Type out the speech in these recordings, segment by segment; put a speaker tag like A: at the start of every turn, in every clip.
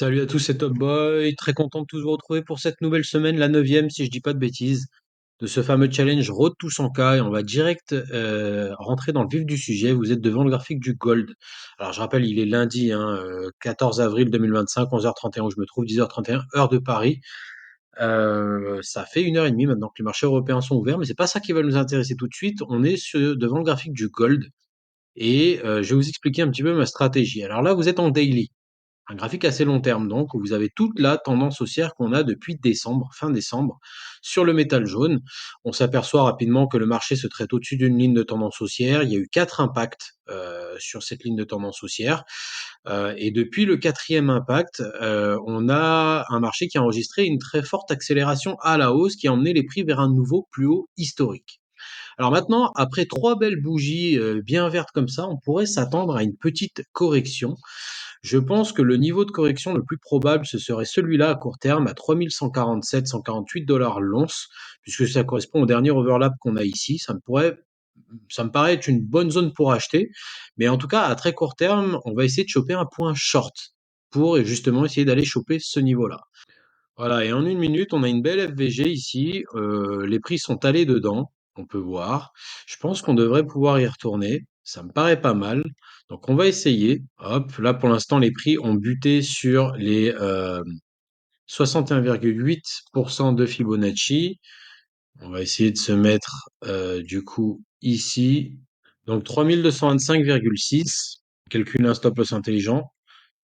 A: Salut à tous, c'est Top Boy. Très content de tous vous retrouver pour cette nouvelle semaine, la neuvième, si je dis pas de bêtises, de ce fameux challenge Road to 100K. Et on va direct rentrer dans le vif du sujet. Vous êtes devant le graphique du Gold. Alors, je rappelle, il est lundi, 14 avril 2025, 11h31 où je me trouve, 10h31, heure de Paris. Ça fait 1h30 maintenant que les marchés européens sont ouverts, mais c'est pas ça qui va nous intéresser tout de suite. On est devant le graphique du Gold et je vais vous expliquer un petit peu ma stratégie. Alors là, vous êtes en daily. Un graphique assez long terme, donc, où vous avez toute la tendance haussière qu'on a depuis décembre, fin décembre, sur le métal jaune. On s'aperçoit rapidement que le marché se traite au-dessus d'une ligne de tendance haussière. Il y a eu 4 impacts sur cette ligne de tendance haussière. Et depuis le quatrième impact, on a un marché qui a enregistré une très forte accélération à la hausse qui a emmené les prix vers un nouveau plus haut historique. Alors maintenant, après 3 belles bougies bien vertes comme ça, on pourrait s'attendre à une petite correction. Je pense que le niveau de correction le plus probable, ce serait celui-là à court terme, à 3147-148 $ l'once, puisque ça correspond au dernier overlap qu'on a ici. Ça me paraît être une bonne zone pour acheter, mais en tout cas, à très court terme, on va essayer de choper un point short pour justement essayer d'aller choper ce niveau-là. Voilà, et en 1 minute, on a une belle FVG ici. Les prix sont allés dedans, on peut voir. Je pense qu'on devrait pouvoir y retourner. Ça me paraît pas mal. Donc on va essayer. Hop, là pour l'instant, les prix ont buté sur les 61,8% de Fibonacci. On va essayer de se mettre du coup ici. Donc 3225,6. Calcule un stop loss intelligent.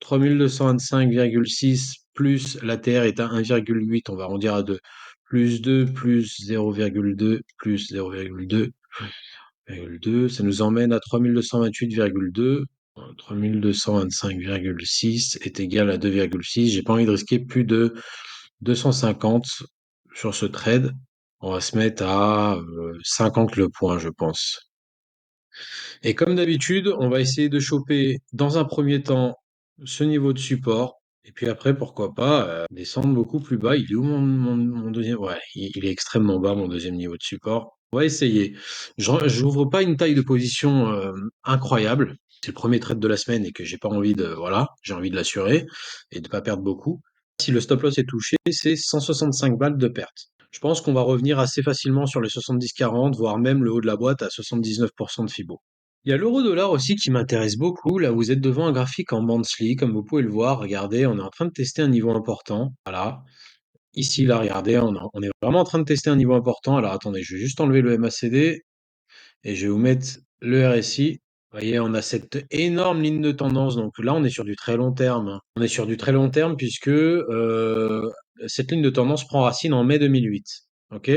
A: 3225,6 plus la Terre est à 1,8, on va arrondir à 2. Plus 2, plus 0,2, plus 0,2, ça nous emmène à 3228,2. 3225,6 est égal à 2,6. J'ai pas envie de risquer plus de 250 sur ce trade. On va se mettre à 50 le point, je pense. Et comme d'habitude, on va essayer de choper dans un premier temps ce niveau de support. Et puis après, pourquoi pas descendre beaucoup plus bas. Il est où mon deuxième? Ouais, il est extrêmement bas, mon deuxième niveau de support. On va essayer. Je n'ouvre pas une taille de position incroyable. C'est le premier trade de la semaine et que j'ai pas envie de, voilà, j'ai envie de l'assurer et de pas perdre beaucoup. Si le stop loss est touché, c'est 165 balles de perte. Je pense qu'on va revenir assez facilement sur les 70-40, voire même le haut de la boîte à 79% de Fibo. Il y a l'euro-dollar aussi qui m'intéresse beaucoup. Là, vous êtes devant un graphique en monthly, comme vous pouvez le voir. Regardez, on est en train de tester un niveau important. Voilà. Ici, là, regardez, on est vraiment en train de tester un niveau important. Alors, attendez, je vais juste enlever le MACD et je vais vous mettre le RSI. Vous voyez, on a cette énorme ligne de tendance. Donc là, on est sur du très long terme. On est sur du très long terme puisque cette ligne de tendance prend racine en mai 2008. OK?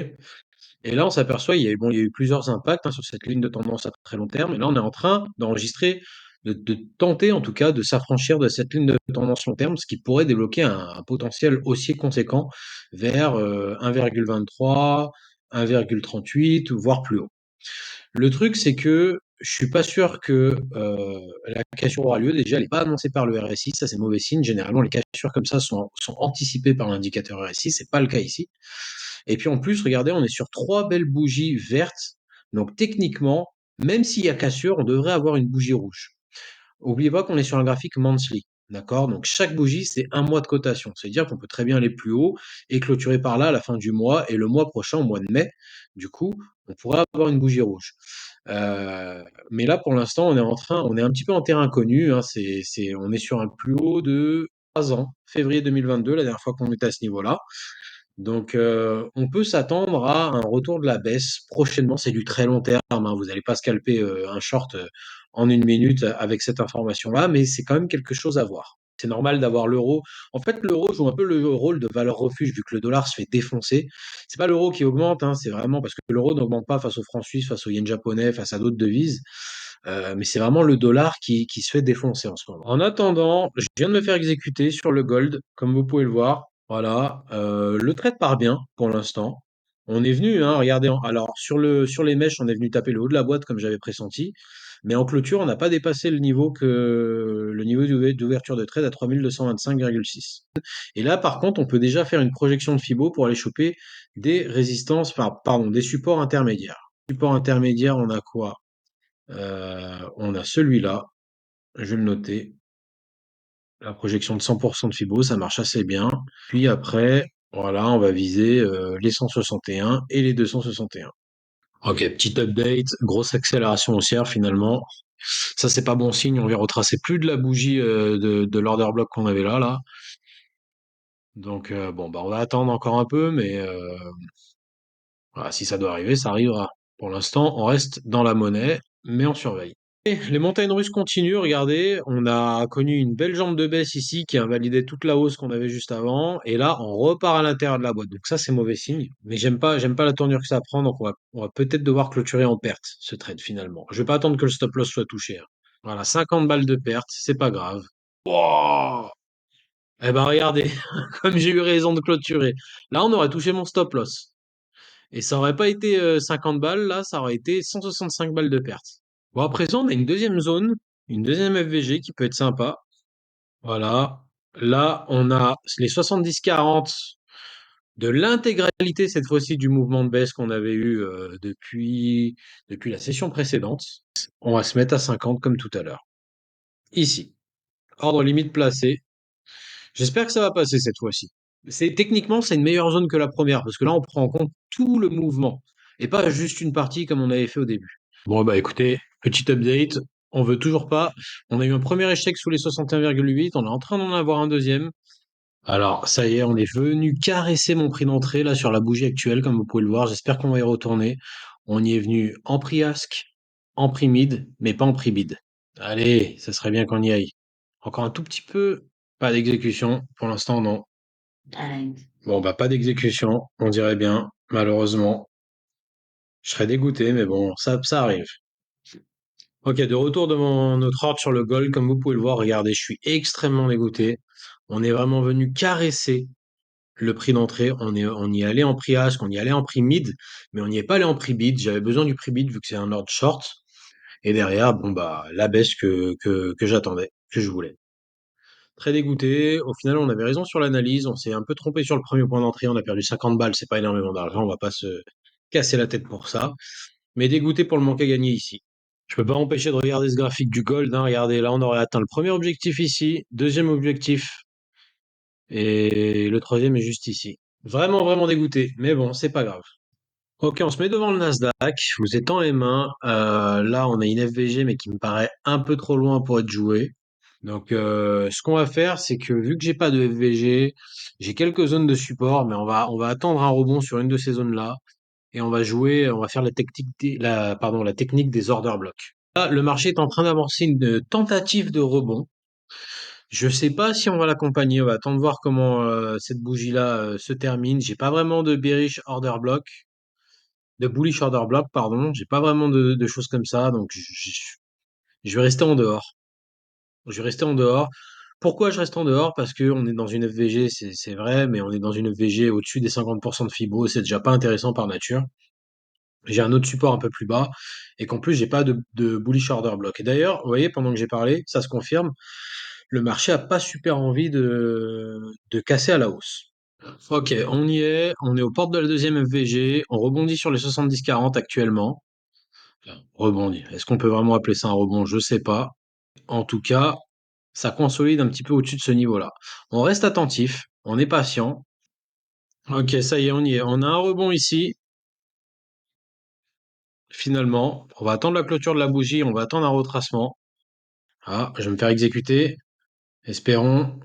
A: Et là, on s'aperçoit, il y a eu plusieurs impacts sur cette ligne de tendance à très long terme. Et là, on est en train d'enregistrer, de tenter en tout cas de s'affranchir de cette ligne de tendance long terme, ce qui pourrait débloquer un potentiel haussier conséquent vers 1,23, 1,38 ou voire plus haut. Le truc, c'est que je suis pas sûr que la cassure aura lieu. Déjà, elle n'est pas annoncée par le RSI, ça c'est mauvais signe. Généralement, les cassures comme ça sont anticipées par l'indicateur RSI, c'est pas le cas ici. Et puis en plus, regardez, on est sur 3 belles bougies vertes. Donc techniquement, même s'il y a cassure, on devrait avoir une bougie rouge. N'oubliez pas qu'on est sur un graphique monthly. D'accord? Donc chaque bougie, c'est un mois de cotation. C'est-à-dire qu'on peut très bien aller plus haut et clôturer par là à la fin du mois. Et le mois prochain, au mois de mai, du coup, on pourrait avoir une bougie rouge. Mais là, pour l'instant, on est un petit peu en terrain inconnu, hein. On est sur un plus haut de 3 ans, février 2022, la dernière fois qu'on était à ce niveau-là. Donc, on peut s'attendre à un retour de la baisse prochainement. C'est du très long terme, hein. Vous n'allez pas scalper un short en 1 minute avec cette information-là, mais c'est quand même quelque chose à voir. C'est normal d'avoir l'euro. En fait, l'euro joue un peu le rôle de valeur refuge vu que le dollar se fait défoncer. C'est pas l'euro qui augmente, hein, c'est vraiment parce que l'euro n'augmente pas face au franc suisse, face au yen japonais, face à d'autres devises. Mais c'est vraiment le dollar qui se fait défoncer en ce moment. En attendant, je viens de me faire exécuter sur le gold, comme vous pouvez le voir. Voilà, le trade part bien pour l'instant. On est venu, hein, regardez, alors sur les mèches, on est venu taper le haut de la boîte comme j'avais pressenti, mais en clôture, on n'a pas dépassé le niveau d'ouverture de trade à 3225,6. Et là, par contre, on peut déjà faire une projection de Fibo pour aller choper des résistances, enfin, pardon, des supports intermédiaires. Support intermédiaire, on a quoi? On a celui-là, je vais le noter. La projection de 100% de Fibo, ça marche assez bien. Puis après, voilà, on va viser les 161 et les 261. Ok, petit update, grosse accélération haussière finalement. Ça, c'est pas bon signe. On vient retracer plus de la bougie de l'order block qu'on avait là. Donc, bon, bah, on va attendre encore un peu, mais voilà, si ça doit arriver, ça arrivera. Pour l'instant, on reste dans la monnaie, mais on surveille. Et les montagnes russes continuent, regardez, on a connu une belle jambe de baisse ici qui a invalidé toute la hausse qu'on avait juste avant, et là on repart à l'intérieur de la boîte. Donc ça c'est mauvais signe, mais j'aime pas la tournure que ça prend, donc on va peut-être devoir clôturer en perte ce trade finalement. Je vais pas attendre que le stop loss soit touché, hein. Voilà, 50 balles de perte, c'est pas grave. Wow. Eh ben regardez, comme j'ai eu raison de clôturer. Là on aurait touché mon stop loss. Et ça aurait pas été 50 balles, là ça aurait été 165 balles de perte. Bon, à présent, on a une deuxième zone, une deuxième FVG qui peut être sympa. Voilà. Là, on a les 70-40 de l'intégralité, cette fois-ci, du mouvement de baisse qu'on avait eu depuis la session précédente. On va se mettre à 50 comme tout à l'heure. Ici. Ordre limite placé. J'espère que ça va passer cette fois-ci. Techniquement, c'est une meilleure zone que la première, parce que là, on prend en compte tout le mouvement, et pas juste une partie comme on avait fait au début. Bon, bah écoutez, petit update, on veut toujours pas. On a eu un premier échec sous les 61,8, on est en train d'en avoir un deuxième. Alors, ça y est, on est venu caresser mon prix d'entrée là sur la bougie actuelle, comme vous pouvez le voir. J'espère qu'on va y retourner. On y est venu en prix ask, en prix mid, mais pas en prix bid. Allez, ça serait bien qu'on y aille. Encore un tout petit peu, pas d'exécution. Pour l'instant, non. Bon, bah pas d'exécution, on dirait bien, malheureusement. Je serais dégoûté, mais bon, ça arrive. Ok, de retour devant notre ordre sur le gold, comme vous pouvez le voir, regardez, je suis extrêmement dégoûté. On est vraiment venu caresser le prix d'entrée. On y allait en prix ask, on y allait en prix mid, mais on n'y est pas allé en prix bid. J'avais besoin du prix bid vu que c'est un ordre short. Et derrière, bon bah la baisse que j'attendais, que je voulais. Très dégoûté. Au final, on avait raison sur l'analyse. On s'est un peu trompé sur le premier point d'entrée. On a perdu 50 balles. C'est pas énormément d'argent. On va pas se casser la tête pour ça. Mais dégoûté pour le manque à gagner ici. Je peux pas empêcher de regarder ce graphique du gold, hein. Regardez, là, on aurait atteint le premier objectif ici, deuxième objectif, et le troisième est juste ici. Vraiment, vraiment dégoûté. Mais bon, c'est pas grave. Ok, on se met devant le Nasdaq. Je vous étends les mains. Là, on a une FVG, mais qui me paraît un peu trop loin pour être jouée. Donc, ce qu'on va faire, c'est que vu que j'ai pas de FVG, j'ai quelques zones de support, mais on va attendre un rebond sur une de ces zones-là et on va faire la technique des order blocks. Là, le marché est en train d'amorcer une tentative de rebond. Je sais pas si on va l'accompagner. On va attendre voir comment cette bougie-là se termine. J'ai pas vraiment de bearish order block, de bullish order block, pardon. J'ai pas vraiment de choses comme ça, donc je vais rester en dehors. Je vais rester en dehors. Pourquoi je reste en dehors? Parce qu'on est dans une FVG, c'est vrai, mais on est dans une FVG au-dessus des 50% de Fibo, c'est déjà pas intéressant par nature. J'ai un autre support un peu plus bas, et qu'en plus, j'ai pas de bullish order block. Et d'ailleurs, vous voyez, pendant que j'ai parlé, ça se confirme, le marché a pas super envie de casser à la hausse. Ok, on y est, on est aux portes de la deuxième FVG, on rebondit sur les 70-40 actuellement. Enfin, rebondit. Est-ce qu'on peut vraiment appeler ça un rebond? Je sais pas. En tout cas, ça consolide un petit peu au-dessus de ce niveau-là. On reste attentif, on est patient. Ok, ça y est, on y est. On a un rebond ici, finalement. On va attendre la clôture de la bougie, on va attendre un retracement. Ah, je vais me faire exécuter. Espérons.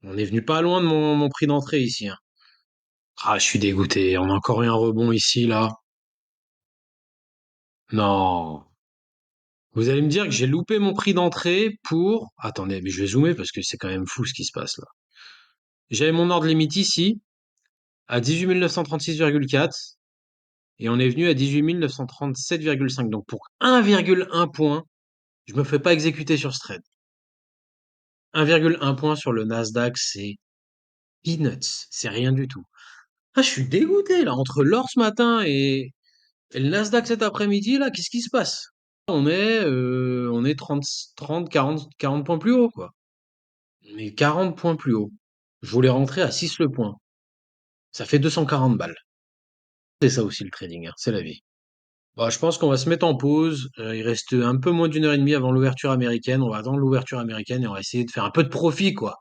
A: On est venu pas loin de mon prix d'entrée ici, hein. Ah, je suis dégoûté. On a encore eu un rebond ici, là. Non. Vous allez me dire que j'ai loupé mon prix d'entrée pour... Attendez, mais je vais zoomer parce que c'est quand même fou ce qui se passe là. J'avais mon ordre limite ici, à 18 936,4. Et on est venu à 18 937,5. Donc pour 1,1 point, je me fais pas exécuter sur ce trade. 1,1 point sur le Nasdaq, c'est peanuts. C'est rien du tout. Ah, je suis dégoûté là. Entre l'or ce matin et le Nasdaq cet après-midi, là, qu'est-ce qui se passe? On est 40 points plus haut, quoi. On est 40 points plus haut. Je voulais rentrer à 6 le point. Ça fait 240 balles. C'est ça aussi le trading, hein. C'est la vie. Bah, je pense qu'on va se mettre en pause. Il reste un peu moins d'une heure et demie avant l'ouverture américaine. On va attendre l'ouverture américaine et on va essayer de faire un peu de profit, quoi.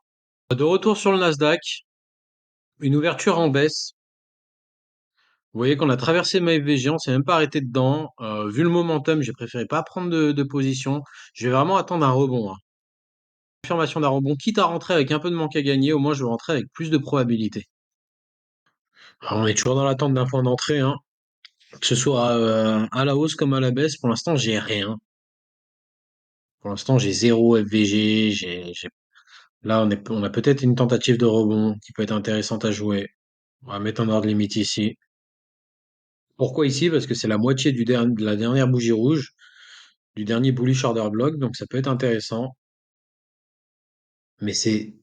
A: De retour sur le Nasdaq, une ouverture en baisse. Vous voyez qu'on a traversé ma FVG, on s'est même pas arrêté dedans. Vu le momentum, j'ai préféré pas prendre de position. Je vais vraiment attendre un rebond, hein. Confirmation d'un rebond, quitte à rentrer avec un peu de manque à gagner, au moins je vais rentrer avec plus de probabilité. Alors, on est toujours dans l'attente d'un point d'entrée, hein. Que ce soit à la hausse comme à la baisse, pour l'instant j'ai rien. Pour l'instant j'ai zéro FVG, là on a peut-être une tentative de rebond qui peut être intéressante à jouer. On va mettre un ordre limite ici. Pourquoi ici? Parce que c'est la moitié de la dernière bougie rouge, du dernier bullish order block, donc ça peut être intéressant. Mais c'est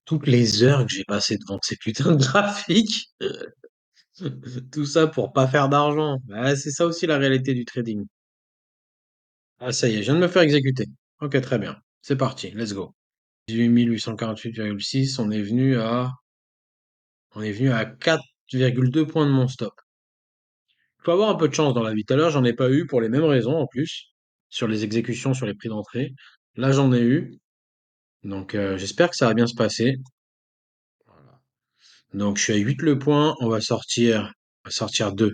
A: toutes les heures que j'ai passé devant ces putains de graphiques. Tout ça pour pas faire d'argent. Bah, c'est ça aussi la réalité du trading. Ah, ça y est, je viens de me faire exécuter. Ok, très bien. C'est parti, let's go. 18 848,6, on est venu à 4,2 points de mon stop. Il faut avoir un peu de chance dans la vie. Tout à l'heure, j'en ai pas eu pour les mêmes raisons en plus, sur les exécutions, sur les prix d'entrée. Là, j'en ai eu. Donc, j'espère que ça va bien se passer. Voilà. Donc, je suis à 8 le point. On va sortir 2.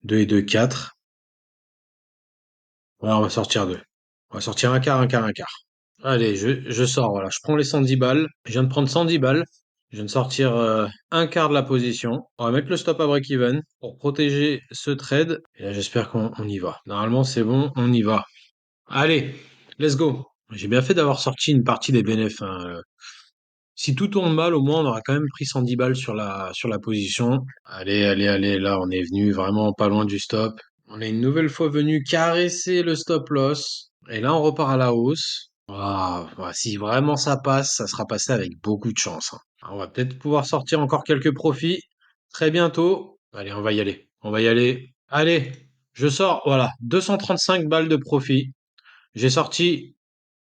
A: 2 et 2, 4. Ouais, on va sortir 2. On va sortir un quart, un quart, un quart. Allez, je sors, voilà. Je prends les 110 balles. Je viens de prendre 110 balles. Je viens de sortir un quart de la position. On va mettre le stop à break-even pour protéger ce trade. Et là, j'espère qu'on y va. Normalement, c'est bon, on y va. Allez, let's go. J'ai bien fait d'avoir sorti une partie des bénéfices, hein. Si tout tourne mal, au moins, on aura quand même pris 110 balles sur la position. Allez, allez, allez. Là, on est venu vraiment pas loin du stop. On est une nouvelle fois venu caresser le stop loss. Et là, on repart à la hausse. Ah, ouais, si vraiment ça passe, ça sera passé avec beaucoup de chance, hein. On va peut-être pouvoir sortir encore quelques profits très bientôt. Allez, on va y aller. On va y aller. Allez, je sors. Voilà, 235 balles de profit. J'ai sorti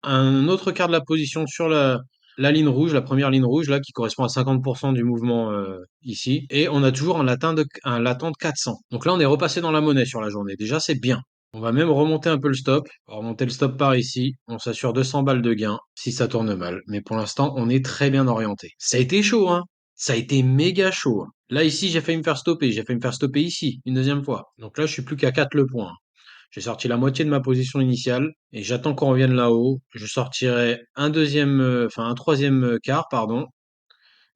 A: un autre quart de la position sur la ligne rouge, la première ligne rouge, là, qui correspond à 50% du mouvement ici. Et on a toujours un latent de 400. Donc là, on est repassé dans la monnaie sur la journée. Déjà, c'est bien. On va même remonter un peu le stop. On va remonter le stop par ici. On s'assure 200 balles de gain si ça tourne mal. Mais pour l'instant, on est très bien orienté. Ça a été chaud, hein. Ça a été méga chaud, hein. Là, ici, j'ai failli me faire stopper. J'ai failli me faire stopper ici, une deuxième fois. Donc là, je suis plus qu'à 4 le point. J'ai sorti la moitié de ma position initiale et j'attends qu'on revienne là-haut. Je sortirai un troisième quart, pardon,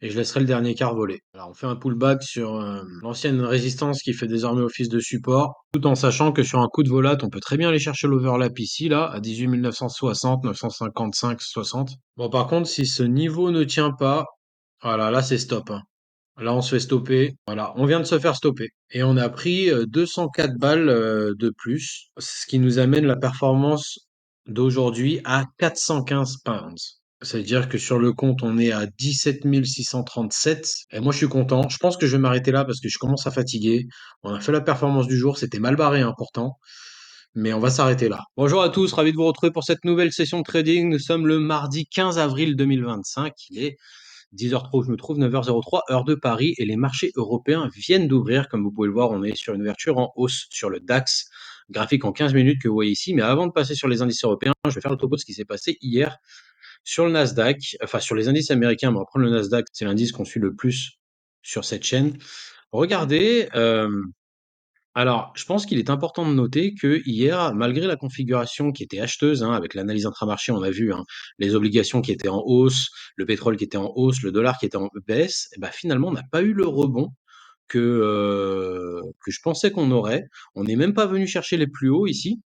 A: et je laisserai le dernier quart voler. Alors, on fait un pullback sur l'ancienne résistance qui fait désormais office de support, tout en sachant que sur un coup de volat, on peut très bien aller chercher l'overlap ici, là, à 18 960, 955, 60. Bon, par contre, si ce niveau ne tient pas, voilà, là, c'est stop, hein. Là, on se fait stopper. Voilà, on vient de se faire stopper. Et on a pris 204 balles de plus, ce qui nous amène la performance d'aujourd'hui à 415 pounds. C'est-à-dire que sur le compte, on est à 17 637. Et moi, je suis content. Je pense que je vais m'arrêter là parce que je commence à fatiguer. On a fait la performance du jour. C'était mal barré, hein, pourtant. Mais on va s'arrêter là. Bonjour à tous, ravi de vous retrouver pour cette nouvelle session de trading. Nous sommes le mardi 15 avril 2025. Il est 10h03 où je me trouve, 9h03, heure de Paris, et les marchés européens viennent d'ouvrir. Comme vous pouvez le voir, on est sur une ouverture en hausse sur le DAX, graphique en 15 minutes que vous voyez ici. Mais avant de passer sur les indices européens, je vais faire le topo de ce qui s'est passé hier sur le Nasdaq, enfin sur les indices américains, mais on va prendre le Nasdaq, c'est l'indice qu'on suit le plus sur cette chaîne. Regardez, alors, je pense qu'il est important de noter que hier, malgré la configuration qui était acheteuse, hein, avec l'analyse intramarché, on a vu, hein, les obligations qui étaient en hausse, le pétrole qui était en hausse, le dollar qui était en baisse, et ben finalement, on n'a pas eu le rebond que je pensais qu'on aurait. On n'est même pas venu chercher les plus hauts ici.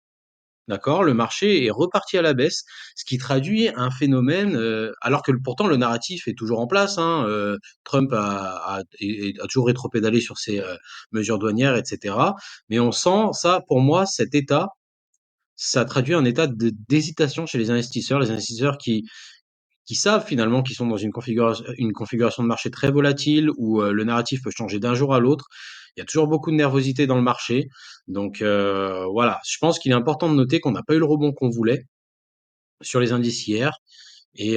A: D'accord, le marché est reparti à la baisse, ce qui traduit un phénomène, alors que pourtant le narratif est toujours en place, hein, Trump a toujours rétropédalé sur ses mesures douanières, etc. Mais on sent ça, pour moi, cet état, ça traduit un état d'hésitation chez les investisseurs qui savent finalement qu'ils sont dans une configuration de marché très volatile où le narratif peut changer d'un jour à l'autre. Il y a toujours beaucoup de nervosité dans le marché. Donc voilà, je pense qu'il est important de noter qu'on n'a pas eu le rebond qu'on voulait sur les indices hier. Et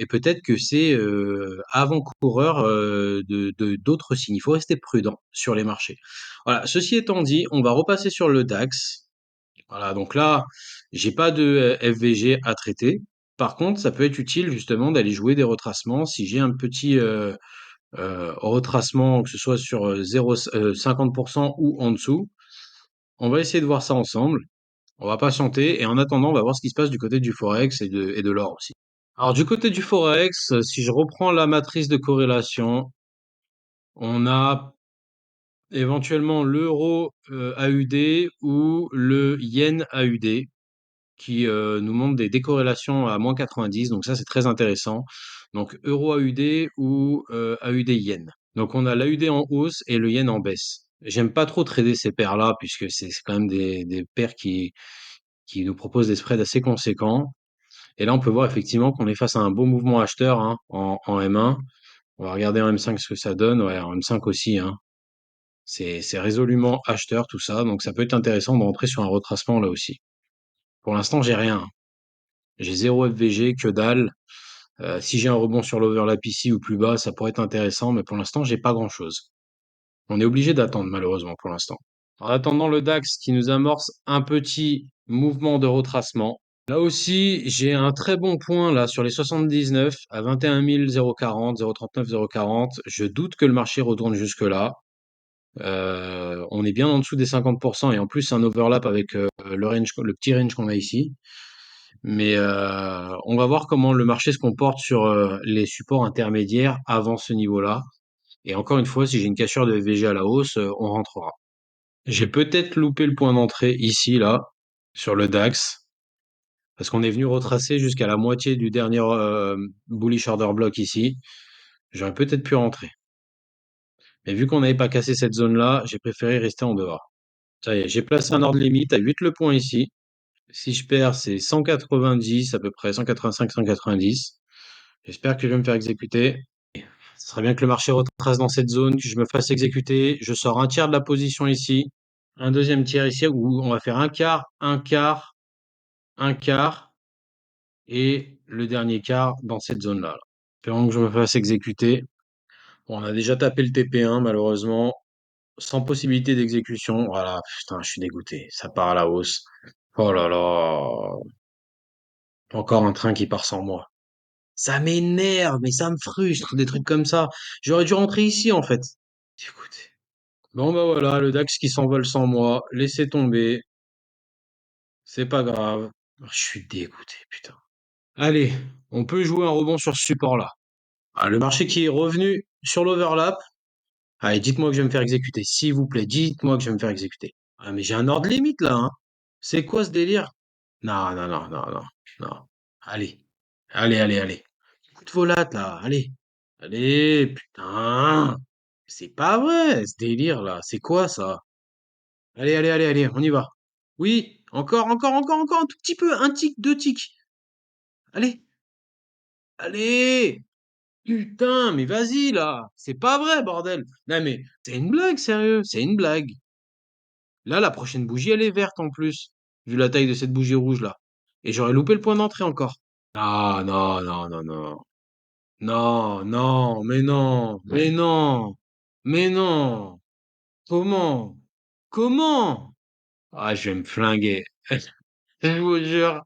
A: peut-être que c'est avant-coureur d'autres signes. Il faut rester prudent sur les marchés. Voilà. Ceci étant dit, on va repasser sur le DAX. Voilà. Donc là, j'ai pas de FVG à traiter. Par contre, ça peut être utile justement d'aller jouer des retracements. Si j'ai un petit retracement, que ce soit sur 50% ou en dessous, on va essayer de voir ça ensemble. On va patienter et en attendant, on va voir ce qui se passe du côté du Forex et de l'or aussi. Alors du côté du Forex, si je reprends la matrice de corrélation, on a éventuellement l'euro AUD ou le yen AUD qui nous montrent des décorrélations à -90. Donc ça, c'est très intéressant. Donc euro AUD ou AUD yen. Donc on a l'AUD en hausse et le yen en baisse. J'aime pas trop trader ces paires-là puisque c'est quand même des paires qui nous proposent des spreads assez conséquents. Et là, on peut voir effectivement qu'on est face à un beau mouvement acheteur hein, en M1. On va regarder en M5 ce que ça donne. Ouais, en M5 aussi. Hein. C'est résolument acheteur tout ça. Donc ça peut être intéressant de rentrer sur un retracement là aussi. Pour l'instant, j'ai rien. J'ai zéro FVG, que dalle. Si j'ai un rebond sur l'overlap ici ou plus bas, ça pourrait être intéressant. Mais pour l'instant, j'ai pas grand-chose. On est obligé d'attendre malheureusement pour l'instant. En attendant le DAX qui nous amorce un petit mouvement de retracement. Là aussi, j'ai un très bon point là sur les 79 à 21 040, 039, 040. Je doute que le marché retourne jusque-là. On est bien en dessous des 50% et en plus un overlap avec le range, le petit range qu'on a ici. Mais on va voir comment le marché se comporte sur les supports intermédiaires avant ce niveau-là. Et encore une fois, si j'ai une cassure de FVG à la hausse, on rentrera. J'ai peut-être loupé le point d'entrée ici, là, sur le DAX. Parce qu'on est venu retracer jusqu'à la moitié du dernier bullish order block ici. J'aurais peut-être pu rentrer. Mais vu qu'on n'avait pas cassé cette zone-là, j'ai préféré rester en dehors. Ça y est, j'ai placé un ordre limite à 8 le point ici. Si je perds, c'est 190 à peu près, 185, 190. J'espère que je vais me faire exécuter. Ce serait bien que le marché retrace dans cette zone, que je me fasse exécuter. Je sors un tiers de la position ici. Un deuxième tiers ici où on va faire un quart, un quart, un quart. Et le dernier quart dans cette zone-là. Là. Espérons que je me fasse exécuter. Bon, on a déjà tapé le TP1, malheureusement, sans possibilité d'exécution. Voilà, putain, je suis dégoûté. Ça part à la hausse. Oh là là. Encore un train qui part sans moi. Ça m'énerve, mais ça me frustre, des trucs comme ça. J'aurais dû rentrer ici, en fait. Dégoûté. Bon, bah voilà, le DAX qui s'envole sans moi. Laissez tomber. C'est pas grave. Je suis dégoûté, putain. Allez, on peut jouer un rebond sur ce support-là. Ah, le marché qui est revenu sur l'overlap. Allez, dites-moi que je vais me faire exécuter. S'il vous plaît, dites-moi que je vais me faire exécuter. Ah, mais j'ai un ordre limite là, hein. C'est quoi ce délire? Non, non, non, non, non, non. Allez, allez, allez, allez. Coup de volate là, allez. Allez, putain. C'est pas vrai ce délire là. C'est quoi ça? Allez, allez, allez, allez, on y va. Oui, encore, encore, encore, encore un tout petit peu. Un tic, deux tics. Allez, allez. Putain, mais vas-y là, c'est pas vrai, bordel. Non mais c'est une blague, sérieux, c'est une blague. Là, la prochaine bougie, elle est verte en plus, vu la taille de cette bougie rouge là. Et j'aurais loupé le point d'entrée encore. Ah non, non, non, non. Non, non, mais non, mais non, mais non. Comment? Comment? Ah, je vais me flinguer. Je vous jure.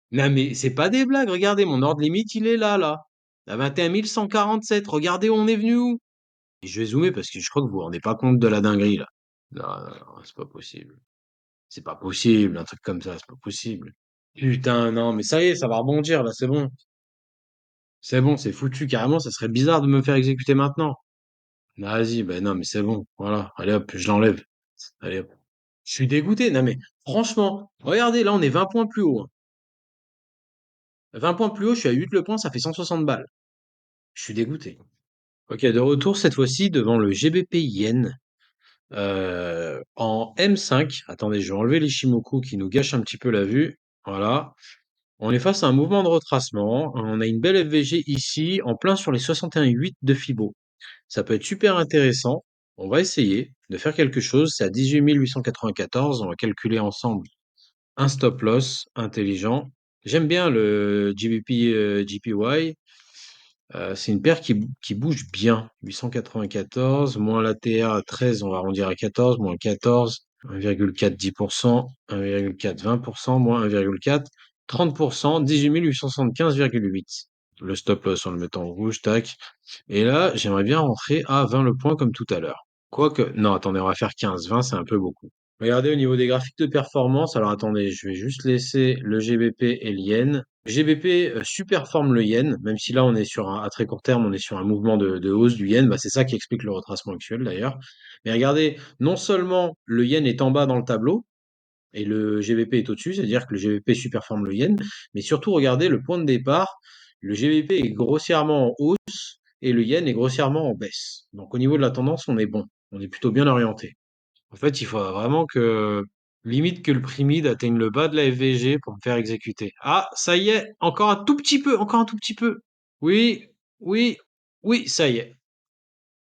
A: Non mais c'est pas des blagues, regardez, mon ordre limite, il est là, là. À 21 147, regardez où on est venu où. Et je vais zoomer parce que je crois que vous vous rendez pas compte de la dinguerie là. Non, non, non, c'est pas possible. C'est pas possible, un truc comme ça, c'est pas possible. Putain, non, mais ça y est, ça va rebondir là, c'est bon. C'est bon, c'est foutu, carrément, ça serait bizarre de me faire exécuter maintenant. Vas-y, ben non, mais c'est bon, voilà, allez hop, je l'enlève. Allez hop. Je suis dégoûté, non mais franchement, regardez, là on est 20 points plus haut. Hein. 20 points plus haut, je suis à 8 le point, ça fait 160 balles. Je suis dégoûté. Ok, de retour cette fois-ci devant le GBP Yen. En M5, attendez, je vais enlever les Shimoku qui nous gâchent un petit peu la vue. Voilà. On est face à un mouvement de retracement. On a une belle FVG ici, en plein sur les 61,8 de Fibo. Ça peut être super intéressant. On va essayer de faire quelque chose. C'est à 18 894. On va calculer ensemble un stop loss intelligent. J'aime bien le GBP, JPY. C'est une paire qui bouge bien. 894, moins l'ATR à 13, on va arrondir à 14, moins 14, 1,4, 10%, 1,4, 20%, moins 1,4, 30%, 18 875,8. Le stop loss, on le met en rouge, tac. Et là, j'aimerais bien rentrer à 20 le point comme tout à l'heure. Quoique, non, attendez, on va faire 15. 20, c'est un peu beaucoup. Regardez au niveau des graphiques de performance. Alors attendez, je vais juste laisser le GBP et le yen. GBP surperforme le yen, même si là on est sur à très court terme, on est sur un mouvement de hausse du yen. Bah, c'est ça qui explique le retracement actuel d'ailleurs. Mais regardez, non seulement le yen est en bas dans le tableau et le GBP est au-dessus, c'est-à-dire que le GBP surperforme le yen, mais surtout regardez le point de départ. Le GBP est grossièrement en hausse et le yen est grossièrement en baisse. Donc au niveau de la tendance, on est bon, on est plutôt bien orienté. En fait, il faudra vraiment que, limite que le prix mid atteigne le bas de la FVG pour me faire exécuter. Ah, ça y est, encore un tout petit peu, encore un tout petit peu. Oui, oui, oui, ça y est.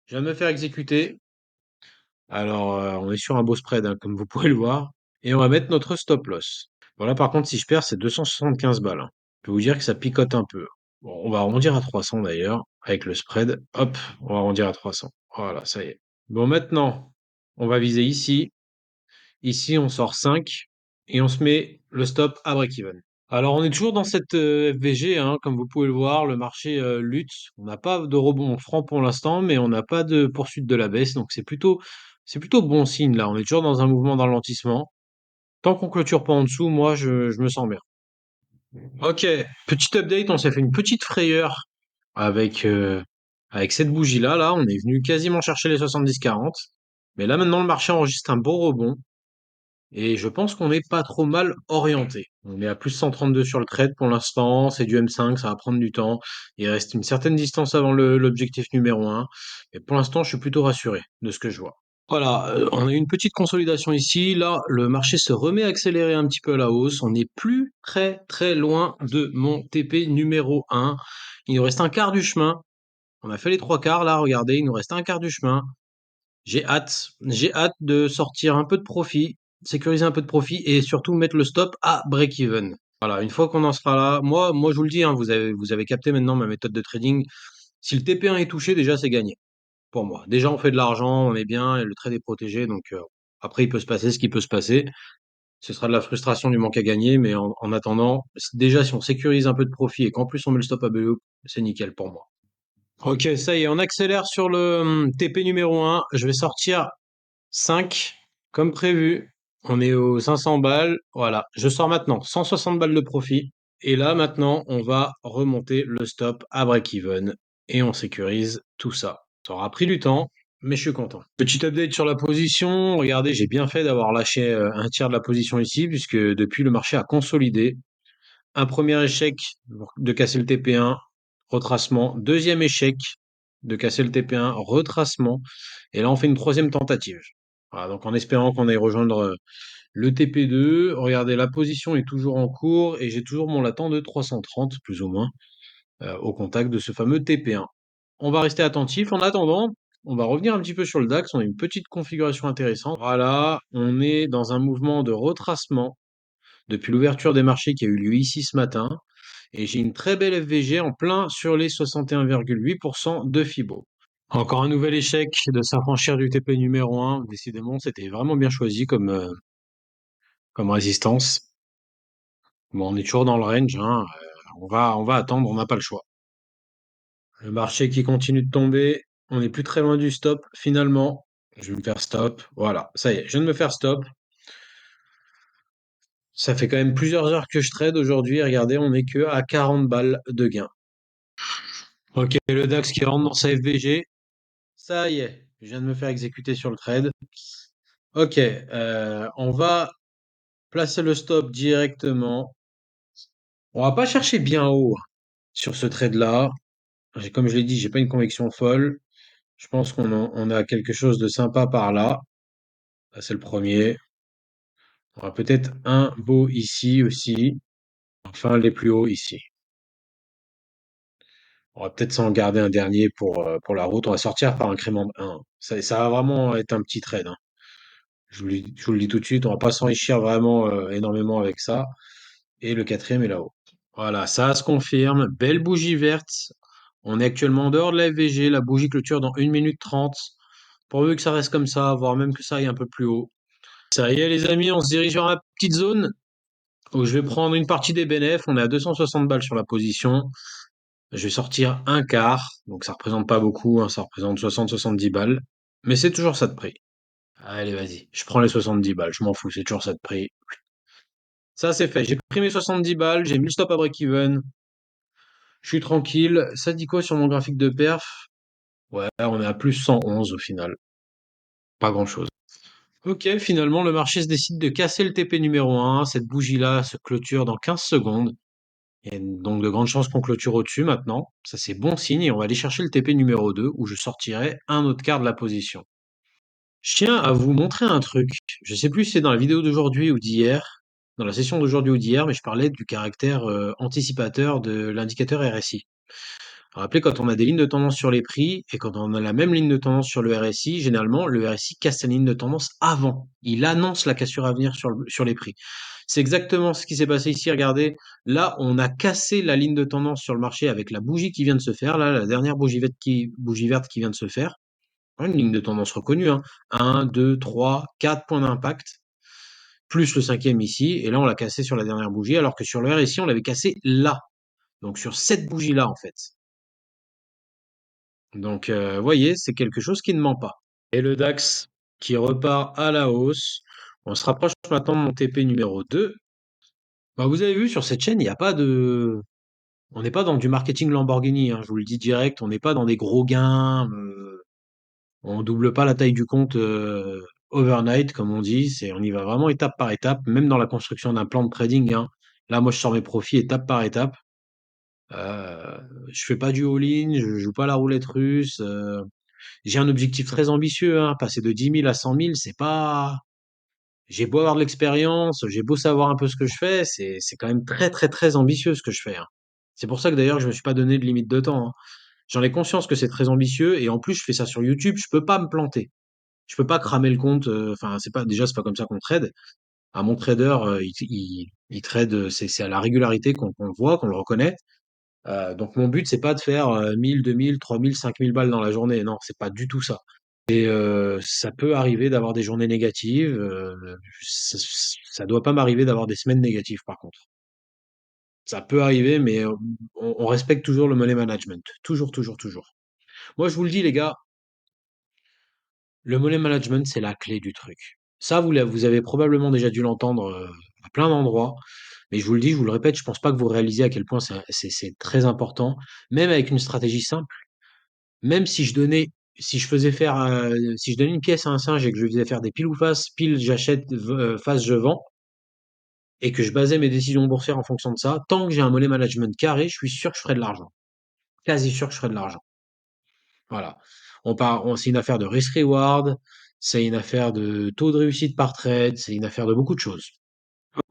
A: Je viens de me faire exécuter. Alors, on est sur un beau spread, hein, comme vous pouvez le voir. Et on va mettre notre stop loss. Voilà, par contre, si je perds, c'est 275 balles, hein. Je peux vous dire que ça picote un peu. Bon, on va arrondir à 300 d'ailleurs, avec le spread. Hop, on va arrondir à 300. Voilà, ça y est. Bon, maintenant, on va viser ici. Ici, on sort 5 et on se met le stop à break-even. Alors, on est toujours dans cette FVG, hein, comme vous pouvez le voir, le marché lutte. On n'a pas de rebond franc pour l'instant, mais on n'a pas de poursuite de la baisse, donc c'est plutôt bon signe là. On est toujours dans un mouvement de ralentissement. Tant qu'on clôture pas en dessous, moi, je me sens bien. Ok, petite update, on s'est fait une petite frayeur avec, avec cette bougie-là. Là, on est venu quasiment chercher les 70-40. Mais là, maintenant, le marché enregistre un beau rebond. Et je pense qu'on n'est pas trop mal orienté. On est à plus 132 sur le trade pour l'instant, c'est du M5, ça va prendre du temps. Il reste une certaine distance avant l'objectif numéro 1. Et pour l'instant, je suis plutôt rassuré de ce que je vois. Voilà, on a eu une petite consolidation ici. Là, le marché se remet à accélérer un petit peu à la hausse. On n'est plus très très loin de mon TP numéro 1. Il nous reste un quart du chemin. On a fait les trois quarts là, regardez, il nous reste un quart du chemin. J'ai hâte de sortir un peu de profit, sécuriser un peu de profit et surtout mettre le stop à break-even. Voilà, une fois qu'on en sera là, moi je vous le dis, hein, vous avez capté maintenant ma méthode de trading. Si le TP1 est touché, déjà c'est gagné pour moi. Déjà on fait de l'argent, on est bien et le trade est protégé. Donc après il peut se passer ce qui peut se passer. Ce sera de la frustration du manque à gagner, mais en attendant, déjà si on sécurise un peu de profit et qu'en plus on met le stop à BE, c'est nickel pour moi. Ok, ça y est, on accélère sur le TP numéro 1. Je vais sortir 5, comme prévu. On est aux 500 balles. Voilà, je sors maintenant 160 balles de profit. Et là, maintenant, on va remonter le stop à break-even et on sécurise tout ça. Ça aura pris du temps, mais je suis content. Petit update sur la position. Regardez, j'ai bien fait d'avoir lâché un tiers de la position ici, puisque depuis, le marché a consolidé. Un premier échec de casser le TP1, retracement. Deuxième échec de casser le TP1, retracement. Et là, on fait une troisième tentative. Voilà, donc en espérant qu'on aille rejoindre le TP2. Regardez, la position est toujours en cours et j'ai toujours mon latent de 330, plus ou moins, au contact de ce fameux TP1. On va rester attentif. En attendant, on va revenir un petit peu sur le DAX. On a une petite configuration intéressante. Voilà, on est dans un mouvement de retracement depuis l'ouverture des marchés qui a eu lieu ici ce matin. Et j'ai une très belle FVG en plein sur les 61,8% de Fibo. Encore un nouvel échec de s'affranchir du TP numéro 1. Décidément, c'était vraiment bien choisi comme résistance. Bon, on est toujours dans le range, hein. On va attendre, on n'a pas le choix. Le marché qui continue de tomber. On n'est plus très loin du stop, finalement. Je vais me faire stop. Voilà, ça y est, je viens de me faire stop. Ça fait quand même plusieurs heures que je trade aujourd'hui. Regardez, on n'est que à 40 balles de gain. Ok, le DAX qui rentre dans sa FVG. Ça y est, je viens de me faire exécuter sur le trade. Ok, on va placer le stop directement. On va pas chercher bien haut sur ce trade-là. Comme je l'ai dit, j'ai pas une conviction folle. Je pense qu'on a quelque chose de sympa par là. Là, c'est le premier. On aura peut-être un beau ici aussi. Enfin, les plus hauts ici. On va peut-être s'en garder un dernier pour la route. On va sortir par incrément de 1. Ça va vraiment être un petit trade, hein. Je vous le dis tout de suite, on va pas s'enrichir vraiment énormément avec ça. Et le quatrième est là-haut. Voilà, ça se confirme. Belle bougie verte. On est actuellement en dehors de la FVG. La bougie clôture dans 1 minute 30. Pourvu que ça reste comme ça, voire même que ça aille un peu plus haut. Ça y est, les amis, on se dirige vers la petite zone où je vais prendre une partie des bénéfices. On est à 260 balles sur la position. Je vais sortir un quart. Donc ça représente pas beaucoup, hein, ça représente 60-70 balles. Mais c'est toujours ça de prix. Allez, vas-y. Je prends les 70 balles. Je m'en fous, c'est toujours ça de prix. Ça, c'est fait. J'ai pris mes 70 balles. J'ai mis le stop à break-even. Je suis tranquille. Ça dit quoi sur mon graphique de perf? Ouais, on est à plus 111 au final. Pas grand-chose. Ok, finalement, le marché se décide de casser le TP numéro 1. Cette bougie-là se clôture dans 15 secondes. Il y a donc de grandes chances qu'on clôture au-dessus maintenant. Ça, c'est bon signe. Et on va aller chercher le TP numéro 2 où je sortirai un autre quart de la position. Je tiens à vous montrer un truc. Je sais plus si c'est dans la vidéo d'aujourd'hui ou d'hier, dans la session d'aujourd'hui ou d'hier, mais je parlais du caractère anticipateur de l'indicateur RSI. Rappelez, quand on a des lignes de tendance sur les prix et quand on a la même ligne de tendance sur le RSI, généralement, le RSI casse sa ligne de tendance avant. Il annonce la cassure à venir sur les prix. C'est exactement ce qui s'est passé ici. Regardez, là, on a cassé la ligne de tendance sur le marché avec la bougie qui vient de se faire, là, la dernière bougie verte qui vient de se faire. Une ligne de tendance reconnue, hein. 1, 2, 3, 4 points d'impact, plus le cinquième ici. Et là, on l'a cassé sur la dernière bougie, alors que sur le RSI, on l'avait cassé là. Donc sur cette bougie-là, en fait. Donc, vous voyez, c'est quelque chose qui ne ment pas. Et le DAX qui repart à la hausse. On se rapproche maintenant de mon TP numéro 2. Bah, vous avez vu, sur cette chaîne, il n'y a pas de... On n'est pas dans du marketing Lamborghini, hein, je vous le dis direct. On n'est pas dans des gros gains. On double pas la taille du compte overnight, comme on dit. On y va vraiment étape par étape, même dans la construction d'un plan de trading, hein. Là, moi, je sors mes profits étape par étape. Euh, je fais pas du all-in, je joue pas la roulette russe. J'ai un objectif très ambitieux, hein, passer de 10 000 à 100 000, c'est pas. J'ai beau avoir de l'expérience, j'ai beau savoir un peu ce que je fais, c'est quand même très très très ambitieux ce que je fais, hein. C'est pour ça que d'ailleurs je me suis pas donné de limite de temps, hein. J'en ai conscience que c'est très ambitieux et en plus je fais ça sur YouTube, je peux pas me planter. Je peux pas cramer le compte. Enfin, c'est pas comme ça qu'on trade. Mon trader, il trade, c'est à la régularité qu'on le voit, qu'on le reconnaît. Donc mon but c'est pas de faire 1000, 2000, 3000, 5000 balles dans la journée. Non, c'est pas du tout ça. Et ça peut arriver d'avoir des journées négatives. Ça doit pas m'arriver d'avoir des semaines négatives par contre. Ça peut arriver, mais on respecte toujours le money management. Toujours, toujours, toujours. Moi, je vous le dis, les gars, le money management, c'est la clé du truc. Ça, vous avez probablement déjà dû l'entendre à plein d'endroits, mais je vous le dis, je vous le répète, je pense pas que vous réalisez à quel point c'est très important, même avec une stratégie simple. Même si je faisais faire, si je donnais une pièce à un singe et que je lui faisais faire des piles ou face, pile j'achète, face je vends, et que je basais mes décisions boursières en fonction de ça, tant que j'ai un money management carré, je suis sûr que je ferai de l'argent. Quasi sûr que je ferai de l'argent. Voilà. C'est une affaire de risk-reward, c'est une affaire de taux de réussite par trade, c'est une affaire de beaucoup de choses.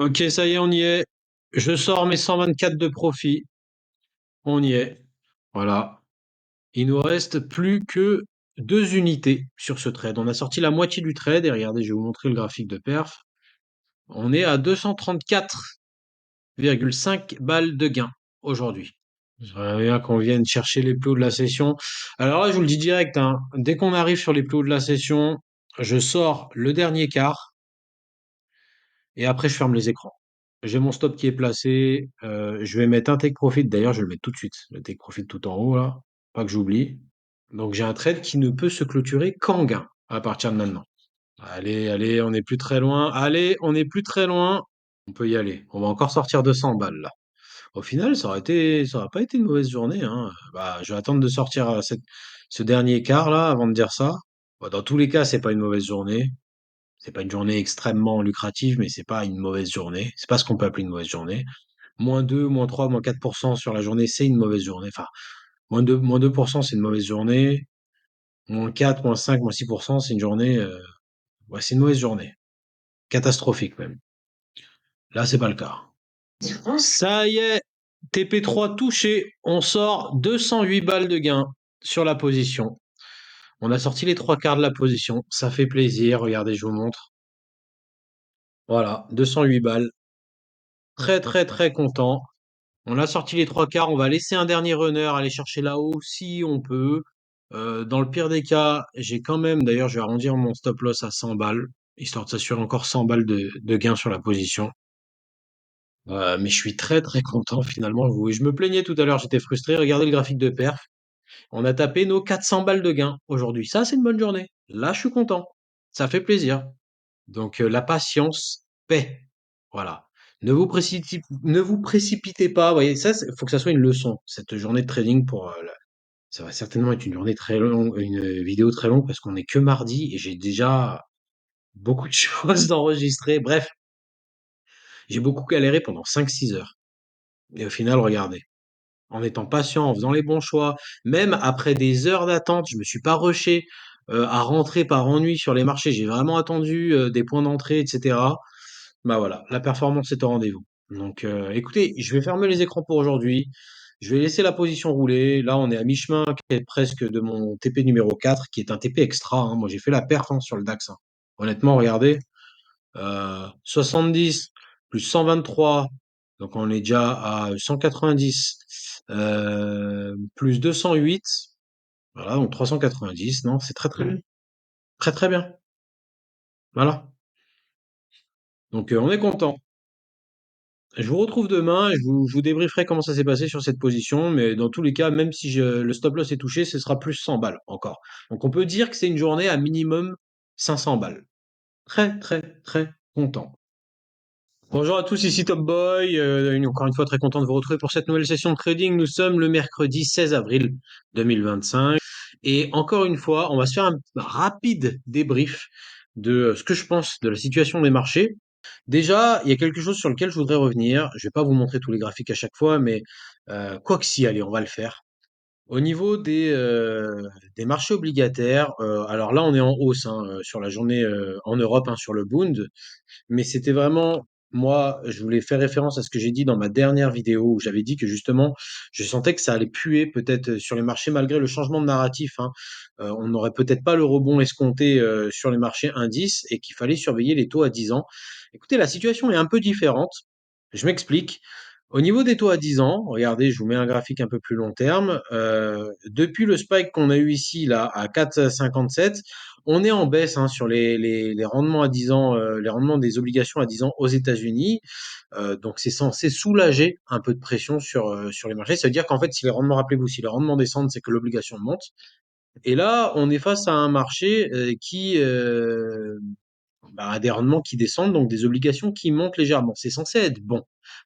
A: Ok, ça y est, on y est. Je sors mes 124 de profit. On y est. Voilà. Il nous reste plus que 2 unités sur ce trade. On a sorti la moitié du trade et regardez, je vais vous montrer le graphique de perf. On est à 234,5 balles de gain aujourd'hui. J'aimerais bien qu'on vienne chercher les plus hauts de la session. Alors là, je vous le dis direct, hein, dès qu'on arrive sur les plus hauts de la session, je sors le dernier quart et après je ferme les écrans. J'ai mon stop qui est placé. Je vais mettre un take profit. D'ailleurs, je vais le mettre tout de suite. Le take profit tout en haut là. Pas que j'oublie. Donc j'ai un trade qui ne peut se clôturer qu'en gain à partir de maintenant. Allez, allez, on n'est plus très loin. Allez, on n'est plus très loin. On peut y aller. On va encore sortir 200 balles là. Au final, ça aurait pas été une mauvaise journée, hein. Bah, je vais attendre de sortir ce dernier quart là avant de dire ça. Bah, dans tous les cas, c'est pas une mauvaise journée. C'est pas une journée extrêmement lucrative, mais c'est pas une mauvaise journée. C'est pas ce qu'on peut appeler une mauvaise journée. -2, -3, -4% sur la journée, c'est une mauvaise journée. Enfin, -2%, c'est une mauvaise journée. -4, -5, -6%, c'est une journée. Ouais, c'est une mauvaise journée. Catastrophique même. Là, c'est pas le cas. Ça y est, TP3 touché. On sort 208 balles de gain sur la position. On a sorti les trois quarts de la position. Ça fait plaisir. Regardez, je vous montre. Voilà, 208 balles. Très, très, très content. On a sorti les trois quarts, on va laisser un dernier runner aller chercher là-haut si on peut. Dans le pire des cas, j'ai quand même, d'ailleurs, je vais arrondir mon stop loss à 100 balles, histoire de s'assurer encore 100 balles de gain sur la position. Mais je suis très très content finalement. Je me plaignais tout à l'heure, j'étais frustré. Regardez le graphique de perf. On a tapé nos 400 balles de gain aujourd'hui. Ça, c'est une bonne journée. Là, je suis content. Ça fait plaisir. Donc, la patience paie. Voilà. Ne vous précipitez pas. Vous voyez, ça, il faut que ça soit une leçon. Cette journée de trading ça va certainement être une journée très longue, une vidéo très longue parce qu'on n'est que mardi et j'ai déjà beaucoup de choses d'enregistrer. Bref, j'ai beaucoup galéré pendant 5 6 heures. Et au final, regardez, en étant patient, en faisant les bons choix, même après des heures d'attente, je me suis pas rushé à rentrer par ennui sur les marchés. J'ai vraiment attendu des points d'entrée, etc. Bah voilà, la performance est au rendez-vous. Donc écoutez, je vais fermer les écrans pour aujourd'hui. Je vais laisser la position rouler. Là, on est à mi-chemin, qui est presque de mon TP numéro 4, qui est un TP extra, hein. Moi, j'ai fait la perf hein, sur le DAX, hein. Honnêtement, regardez, 70 plus 123, donc on est déjà à 190, plus 208, voilà, donc 390, non, c'est très très bien. Très très bien. Voilà. Donc on est content. Je vous retrouve demain et je vous débrieferai comment ça s'est passé sur cette position, mais dans tous les cas, même si le stop loss est touché, ce sera plus 100 balles encore. Donc on peut dire que c'est une journée à minimum 500 balles. Très très très content. Bonjour à tous, ici Top Boy. Encore une fois, très content de vous retrouver pour cette nouvelle session de trading. Nous sommes le mercredi 16 avril 2025. Et encore une fois, on va se faire un rapide débrief de ce que je pense de la situation des marchés. Déjà, il y a quelque chose sur lequel je voudrais revenir. Je vais pas vous montrer tous les graphiques à chaque fois, mais quoi que si, allez, on va le faire. Au niveau des marchés obligataires, alors là, on est en hausse hein, sur la journée en Europe, hein, sur le Bund. Mais c'était vraiment, moi, je voulais faire référence à ce que j'ai dit dans ma dernière vidéo où j'avais dit que justement, je sentais que ça allait puer peut-être sur les marchés malgré le changement de narratif, hein. On n'aurait peut-être pas le rebond escompté sur les marchés indices et qu'il fallait surveiller les taux à 10 ans. Écoutez, la situation est un peu différente. Je m'explique. Au niveau des taux à 10 ans, regardez, je vous mets un graphique un peu plus long terme. Depuis le spike qu'on a eu ici, là, à 4,57, on est en baisse hein, sur les rendements à 10 ans, les rendements des obligations à 10 ans aux États-Unis. Donc, c'est censé soulager un peu de pression sur les marchés. Ça veut dire qu'en fait, si les rendements, rappelez-vous, si les rendements descendent, c'est que l'obligation monte. Et là, on est face à un marché qui a des rendements qui descendent, donc des obligations qui montent légèrement. C'est censé être bon.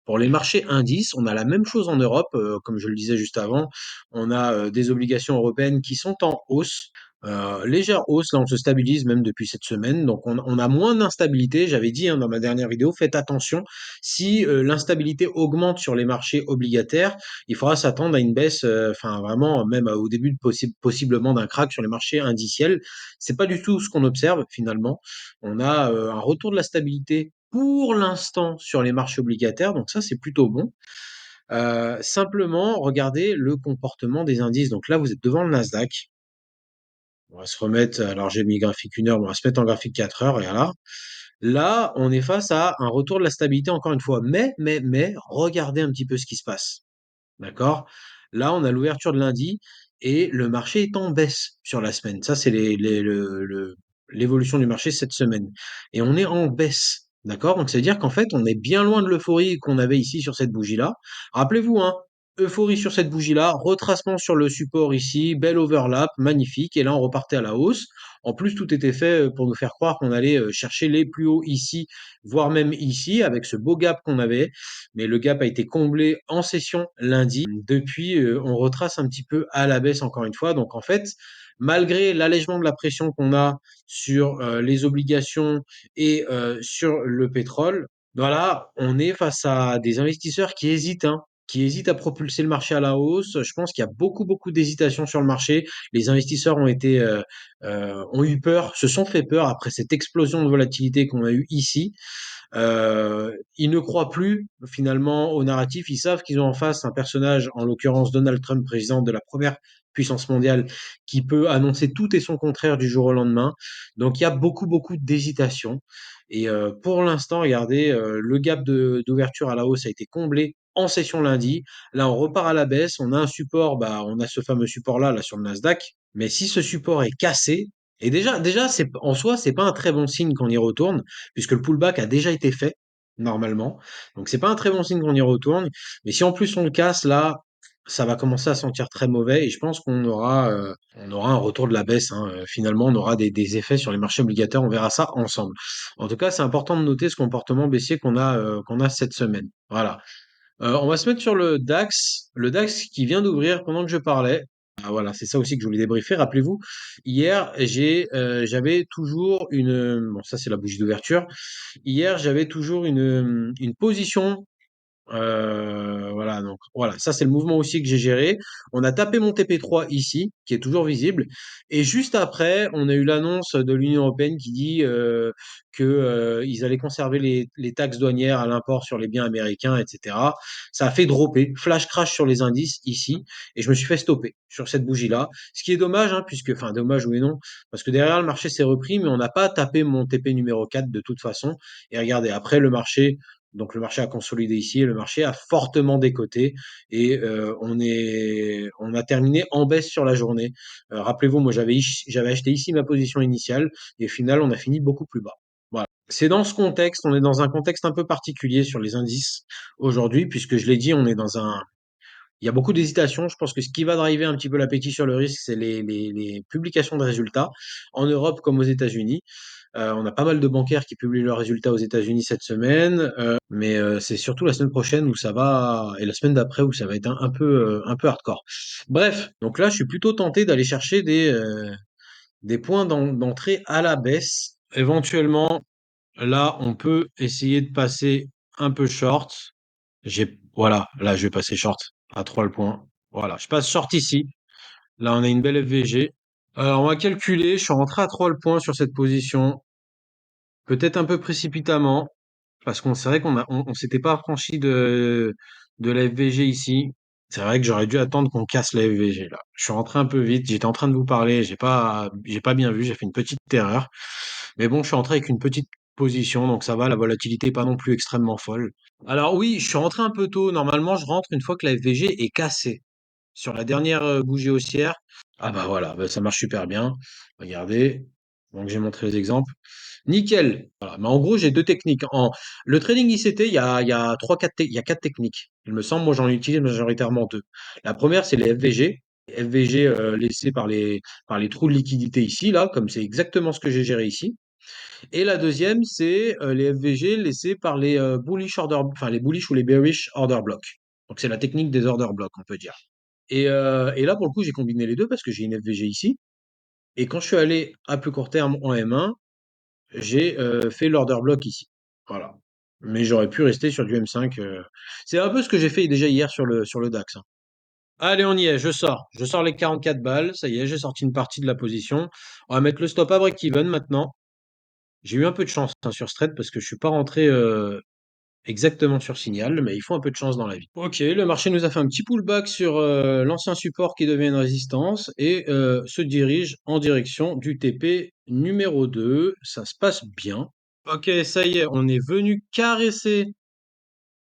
A: Pour les marchés indices, on a la même chose en Europe, comme je le disais juste avant. On a des obligations européennes qui sont en hausse. Légère hausse, là on se stabilise même depuis cette semaine, donc on a moins d'instabilité. J'avais dit hein, dans ma dernière vidéo, faites attention, si l'instabilité augmente sur les marchés obligataires, il faudra s'attendre à une baisse, enfin vraiment même au début de possiblement d'un crack sur les marchés indiciels. C'est pas du tout ce qu'on observe finalement. On a un retour de la stabilité pour l'instant sur les marchés obligataires, donc ça c'est plutôt bon. Simplement, regardez le comportement des indices. Donc là, vous êtes devant le Nasdaq. On va se remettre, alors j'ai mis graphique 1 heure, on va se mettre en graphique 4 heures, et là, on est face à un retour de la stabilité encore une fois. Mais, regardez un petit peu ce qui se passe. D'accord? Là, on a l'ouverture de lundi et le marché est en baisse sur la semaine. Ça, c'est l'évolution du marché cette semaine. Et on est en baisse. D'accord? Donc, c'est-à-dire qu'en fait, on est bien loin de l'euphorie qu'on avait ici sur cette bougie-là. Rappelez-vous, hein, euphorie sur cette bougie-là, retracement sur le support ici, belle overlap, magnifique. Et là, on repartait à la hausse. En plus, tout était fait pour nous faire croire qu'on allait chercher les plus hauts ici, voire même ici, avec ce beau gap qu'on avait. Mais le gap a été comblé en session lundi. Depuis, on retrace un petit peu à la baisse encore une fois. Donc en fait, malgré l'allègement de la pression qu'on a sur les obligations et sur le pétrole, voilà, on est face à des investisseurs qui hésitent, hein, qui hésitent à propulser le marché à la hausse. Je pense qu'il y a beaucoup, beaucoup d'hésitation sur le marché. Les investisseurs ont eu peur, se sont fait peur après cette explosion de volatilité qu'on a eue ici. Ils ne croient plus finalement au narratif. Ils savent qu'ils ont en face un personnage, en l'occurrence Donald Trump, président de la première puissance mondiale, qui peut annoncer tout et son contraire du jour au lendemain. Donc il y a beaucoup, beaucoup d'hésitation. Et pour l'instant, regardez, le gap d'ouverture à la hausse a été comblé en session lundi. Là, on repart à la baisse. On a un support, bah, on a ce fameux support-là là, sur le Nasdaq. Mais si ce support est cassé, et déjà en soi, c'est pas un très bon signe qu'on y retourne, puisque le pullback a déjà été fait, normalement. Donc, c'est pas un très bon signe qu'on y retourne. Mais si en plus on le casse, là, ça va commencer à sentir très mauvais et je pense on aura un retour de la baisse, hein. Finalement, on aura des effets sur les marchés obligataires. On verra ça ensemble. En tout cas, c'est important de noter ce comportement baissier qu'on a cette semaine. Voilà. On va se mettre sur le DAX. Le DAX qui vient d'ouvrir pendant que je parlais. Ah, voilà, c'est ça aussi que je voulais débriefer. Rappelez-vous, hier, j'avais toujours bon, ça c'est la bougie d'ouverture. Hier, j'avais toujours une position voilà, donc voilà, ça c'est le mouvement aussi que j'ai géré. On a tapé mon TP3 ici, qui est toujours visible. Et juste après, on a eu l'annonce de l'Union européenne qui dit que ils allaient conserver les taxes douanières à l'import sur les biens américains, etc. Ça a fait dropper, flash crash sur les indices ici, et je me suis fait stopper sur cette bougie-là. Ce qui est dommage, hein, puisque, enfin dommage oui et non, parce que derrière le marché s'est repris, mais on n'a pas tapé mon TP numéro 4 de toute façon. Et regardez, après le marché. Donc le marché a consolidé ici et le marché a fortement décoté et on a terminé en baisse sur la journée. Rappelez-vous, moi j'avais acheté ici ma position initiale et au final on a fini beaucoup plus bas. Voilà. C'est dans ce contexte, on est dans un contexte un peu particulier sur les indices aujourd'hui puisque je l'ai dit, on est dans un il y a beaucoup d'hésitations. Je pense que ce qui va driver un petit peu l'appétit sur le risque, c'est les publications de résultats en Europe comme aux États-Unis. On a pas mal de bancaires qui publient leurs résultats aux États-Unis cette semaine, mais c'est surtout la semaine prochaine où ça va et la semaine d'après où ça va être un peu hardcore. Bref, donc là, je suis plutôt tenté d'aller chercher des points d'entrée à la baisse. Éventuellement, là, on peut essayer de passer un peu short. Voilà, là, je vais passer short à 3 le point. Voilà, je passe short ici. Là, on a une belle FVG. Alors, on va calculer. Je suis rentré à 3 le point sur cette position. Peut-être un peu précipitamment, parce qu'on c'est vrai on s'était pas affranchi de la FVG ici. C'est vrai que j'aurais dû attendre qu'on casse la FVG là. Je suis rentré un peu vite, j'étais en train de vous parler, j'ai pas bien vu, j'ai fait une petite erreur. Mais bon, je suis rentré avec une petite position, donc ça va, la volatilité est pas non plus extrêmement folle. Alors oui, je suis rentré un peu tôt. Normalement, je rentre une fois que la FVG est cassée. Sur la dernière bougie haussière, ah bah voilà, bah ça marche super bien. Regardez, donc j'ai montré les exemples. Nickel. Voilà. Mais en gros, j'ai deux techniques. Le trading ICT, il y a il y a quatre techniques. Il me semble, moi j'en utilise majoritairement deux. La première, c'est les FVG. Les FVG laissés par les trous de liquidité ici, là, comme c'est exactement ce que j'ai géré ici. Et la deuxième, c'est les FVG laissés par les bullish order, enfin les bullish ou les bearish order blocks. Donc c'est la technique des order blocks, on peut dire. Et là, pour le coup, j'ai combiné les deux parce que j'ai une FVG ici. Et quand je suis allé à plus court terme en M1, j'ai fait l'order block ici. Voilà. Mais j'aurais pu rester sur du M5. C'est un peu ce que j'ai fait déjà hier sur le DAX, hein. Allez, on y est, je sors. Je sors les 44 balles. Ça y est, j'ai sorti une partie de la position. On va mettre le stop à break-even maintenant. J'ai eu un peu de chance, hein, sur ce trade parce que je suis pas rentré exactement sur signal, mais il faut un peu de chance dans la vie. Ok, le marché nous a fait un petit pullback sur l'ancien support qui devient une résistance et se dirige en direction du TP numéro 2. Ça se passe bien. Ok, ça y est, on est venu caresser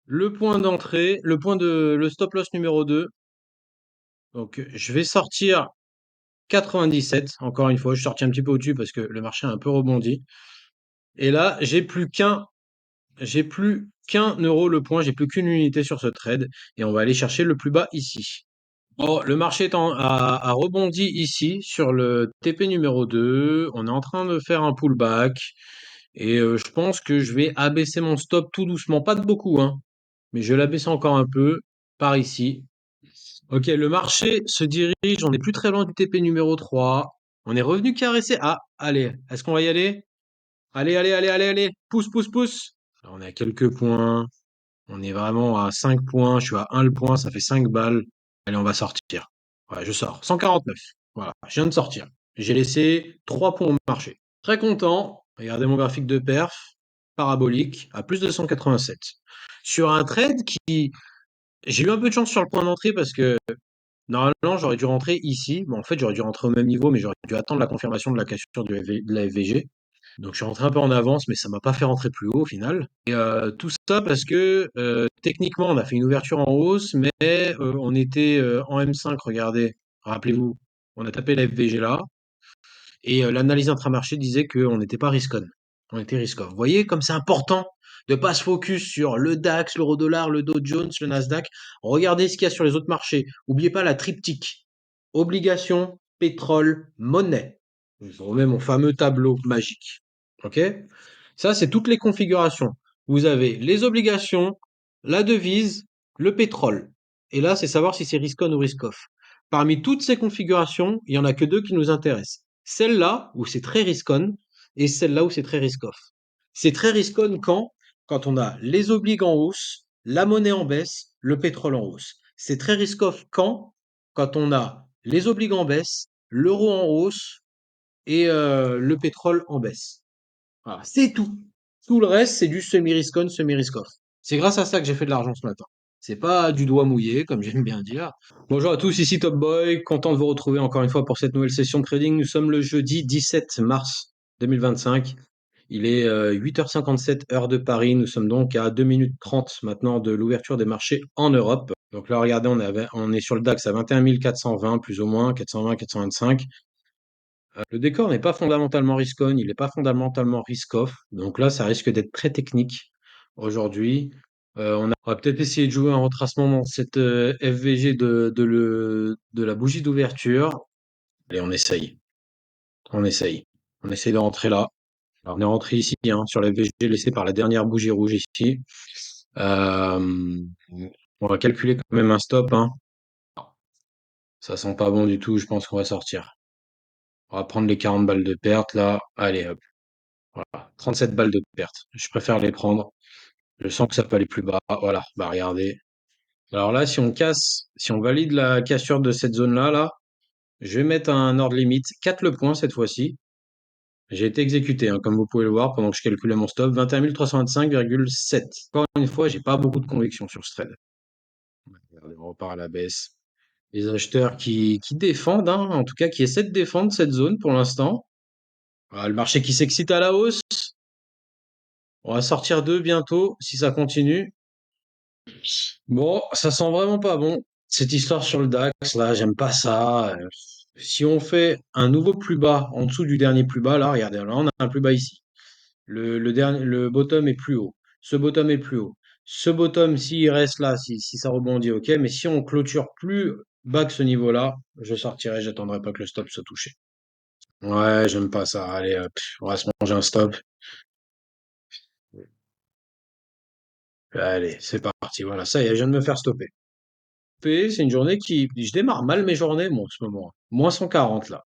A: le point d'entrée, le stop loss numéro 2. Donc je vais sortir 97, encore une fois, je suis sorti un petit peu au-dessus parce que le marché a un peu rebondi. Et là, j'ai plus qu'un euro le point, j'ai plus qu'une unité sur ce trade et on va aller chercher le plus bas ici. Bon, le marché a rebondi ici sur le TP numéro 2. On est en train de faire un pullback et je pense que je vais abaisser mon stop tout doucement, pas de beaucoup, hein, mais je vais l'abaisser encore un peu par ici. Ok, le marché se dirige, on n'est plus très loin du TP numéro 3. On est revenu caresser. Ah, allez, est-ce qu'on va y aller? Allez, allez, allez, allez, allez, pousse, pousse, pousse. Là, on est à quelques points. On est vraiment à 5 points. Je suis à 1 le point, ça fait 5 balles. Allez, on va sortir. Ouais, je sors. 149. Voilà, je viens de sortir. J'ai laissé 3 points au marché. Très content. Regardez mon graphique de perf parabolique à plus de 187. Sur un trade qui. J'ai eu un peu de chance sur le point d'entrée parce que normalement j'aurais dû rentrer ici. Bon, en fait, j'aurais dû rentrer au même niveau, mais j'aurais dû attendre la confirmation de la cassure de la FVG. Donc je suis rentré un peu en avance, mais ça m'a pas fait rentrer plus haut au final. Et tout ça parce que techniquement, on a fait une ouverture en hausse, mais on était en M5, regardez, rappelez-vous, on a tapé la FVG là, et l'analyse intramarché disait qu'on n'était pas risk-on, on était risk-off. Vous voyez comme c'est important de pas se focus sur le DAX, l'euro-dollar, le Dow Jones, le Nasdaq. Regardez ce qu'il y a sur les autres marchés. N'oubliez pas la triptyque. Obligations, pétrole, monnaie. Je vous remets mon fameux tableau magique. OK? Ça, c'est toutes les configurations. Vous avez les obligations, la devise, le pétrole. Et là, c'est savoir si c'est risk-on ou risk-off. Parmi toutes ces configurations, il n'y en a que deux qui nous intéressent. Celle-là, où c'est très risk-on, et celle-là où c'est très risk-off. C'est très risk-on quand? Quand on a les obliges en hausse, la monnaie en baisse, le pétrole en hausse. C'est très risk-off quand? Quand on a les obliges en baisse, l'euro en hausse et le pétrole en baisse. Voilà, c'est tout. Tout le reste, c'est du semi-risk-on, semi-risk-off. C'est grâce à ça que j'ai fait de l'argent ce matin. C'est pas du doigt mouillé, comme j'aime bien dire. Bonjour à tous, ici Top Boy. Content de vous retrouver encore une fois pour cette nouvelle session de trading. Nous sommes le jeudi 17 mars 2025. Il est 8h57 heure de Paris. Nous sommes donc à 2 minutes 30 maintenant de l'ouverture des marchés en Europe. Donc là, regardez, on est sur le DAX à 21 420, plus ou moins, 420, 425. Le décor n'est pas fondamentalement risk-on, il n'est pas fondamentalement risk-off. Donc là, ça risque d'être très technique aujourd'hui. On va peut-être essayer de jouer un retracement dans cette FVG de la bougie d'ouverture. Allez, on essaye. On essaye. On essaye de rentrer là. Alors, on est rentré ici, hein, sur la FVG laissée par la dernière bougie rouge ici. Euh, on va calculer quand même un stop, hein. Ça sent pas bon du tout, je pense qu'on va sortir. On va prendre les 40 balles de perte là. Allez, hop. Voilà, 37 balles de perte. Je préfère les prendre. Je sens que ça peut aller plus bas. Voilà, bah regardez. Alors là, si on casse, si on valide la cassure de cette zone-là, là, je vais mettre un ordre limite 4 le point cette fois-ci. J'ai été exécuté, hein, comme vous pouvez le voir, pendant que je calculais mon stop, 21 325,7. Encore une fois, j'ai pas beaucoup de conviction sur ce trade. Regardez, on repart à la baisse. Les acheteurs qui défendent, hein, en tout cas qui essaient de défendre cette zone pour l'instant. Voilà, le marché qui s'excite à la hausse. On va sortir d'eux bientôt si ça continue. Bon, ça sent vraiment pas bon. Cette histoire sur le DAX, là, j'aime pas ça. Si on fait un nouveau plus bas en dessous du dernier plus bas, là, regardez, là, on a un plus bas ici. Le bottom est plus haut. Ce bottom est plus haut. Ce bottom, s'il reste là, si ça rebondit, ok. Mais si on clôture plus bas que ce niveau-là, je sortirai, j'attendrai pas que le stop soit touché. Ouais, j'aime pas ça. Allez, hop, on va se manger un stop. Allez, c'est parti. Voilà, ça y est, je viens de me faire stopper. C'est une journée qui. Je démarre mal mes journées, moi, en ce moment. Moins 140, là.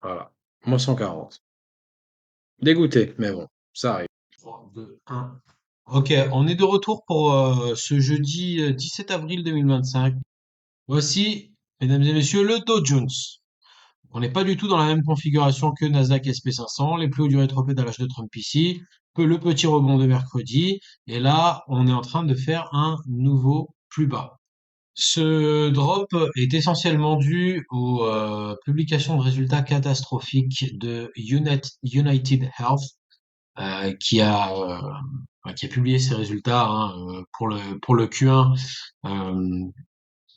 A: Voilà. Moins 140. Dégoûté, mais bon, ça arrive. 3, 2, 1. Ok, on est de retour pour ce jeudi 17 avril 2025. Voici, mesdames et messieurs, le Dow Jones. On n'est pas du tout dans la même configuration que Nasdaq SP 500, les plus hauts du rétropédalage de Trump ici, que le petit rebond de mercredi. Et là, on est en train de faire un nouveau plus bas. Ce drop est essentiellement dû aux publications de résultats catastrophiques de United Health, qui a publié ses résultats, hein, pour le Q1 euh,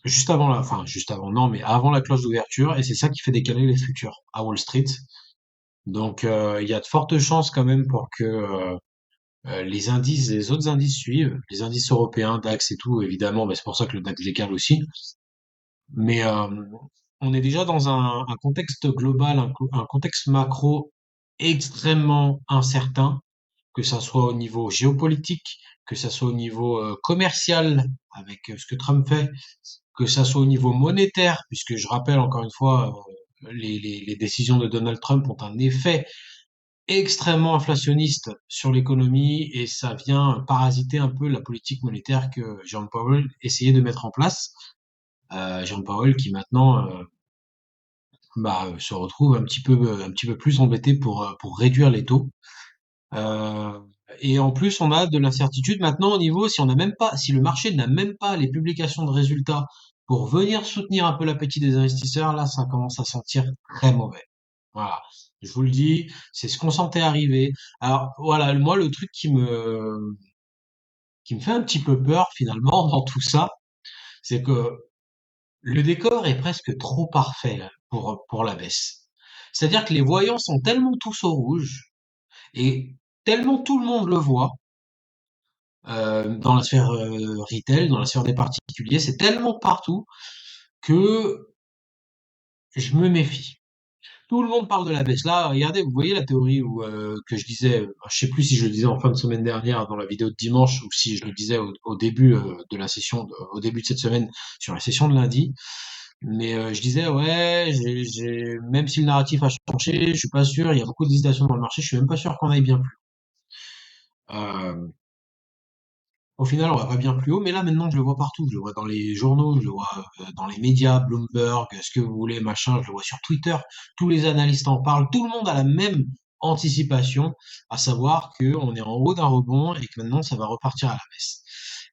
A: juste avant, non, mais avant la cloche d'ouverture, et c'est ça qui fait décaler les futurs à Wall Street. Donc il y a de fortes chances quand même pour que les autres indices suivent, les indices européens, DAX et tout, évidemment, mais c'est pour ça que le DAX décale aussi. Mais on est déjà dans un contexte global, un contexte macro extrêmement incertain, que ça soit au niveau géopolitique, que ça soit au niveau commercial avec ce que Trump fait, que ça soit au niveau monétaire, puisque je rappelle encore une fois, les décisions de Donald Trump ont un effet extrêmement inflationniste sur l'économie et ça vient parasiter un peu la politique monétaire que Jerome Powell essayait de mettre en place. Jerome Powell qui maintenant se retrouve un petit peu plus embêté pour réduire les taux. Euh, et en plus, on a de l'incertitude maintenant au niveau si on n'a même pas, si le marché n'a même pas les publications de résultats pour venir soutenir un peu l'appétit des investisseurs, là, ça commence à sentir très mauvais. Voilà. Je vous le dis, c'est ce qu'on sentait arriver. Alors, voilà, moi, le truc qui me fait un petit peu peur, finalement, dans tout ça, c'est que le décor est presque trop parfait là, pour la baisse. C'est-à-dire que les voyants sont tellement tous au rouge et tellement tout le monde le voit dans la sphère retail, dans la sphère des particuliers, c'est tellement partout que je me méfie. Tout le monde parle de la baisse. Là, regardez, vous voyez la théorie que je disais, je sais plus si je le disais en fin de semaine dernière dans la vidéo de dimanche ou si je le disais au début de la session, au début de cette semaine sur la session de lundi. Mais je disais, ouais, même si le narratif a changé, je suis pas sûr, il y a beaucoup d'hésitation dans le marché, je suis même pas sûr qu'on aille bien plus. Euh, Au final, on va pas bien plus haut, mais là maintenant je le vois partout. Je le vois dans les journaux, je le vois dans les médias, Bloomberg, ce que vous voulez, machin. Je le vois sur Twitter. Tous les analystes en parlent. Tout le monde a la même anticipation, à savoir que on est en haut d'un rebond et que maintenant ça va repartir à la baisse.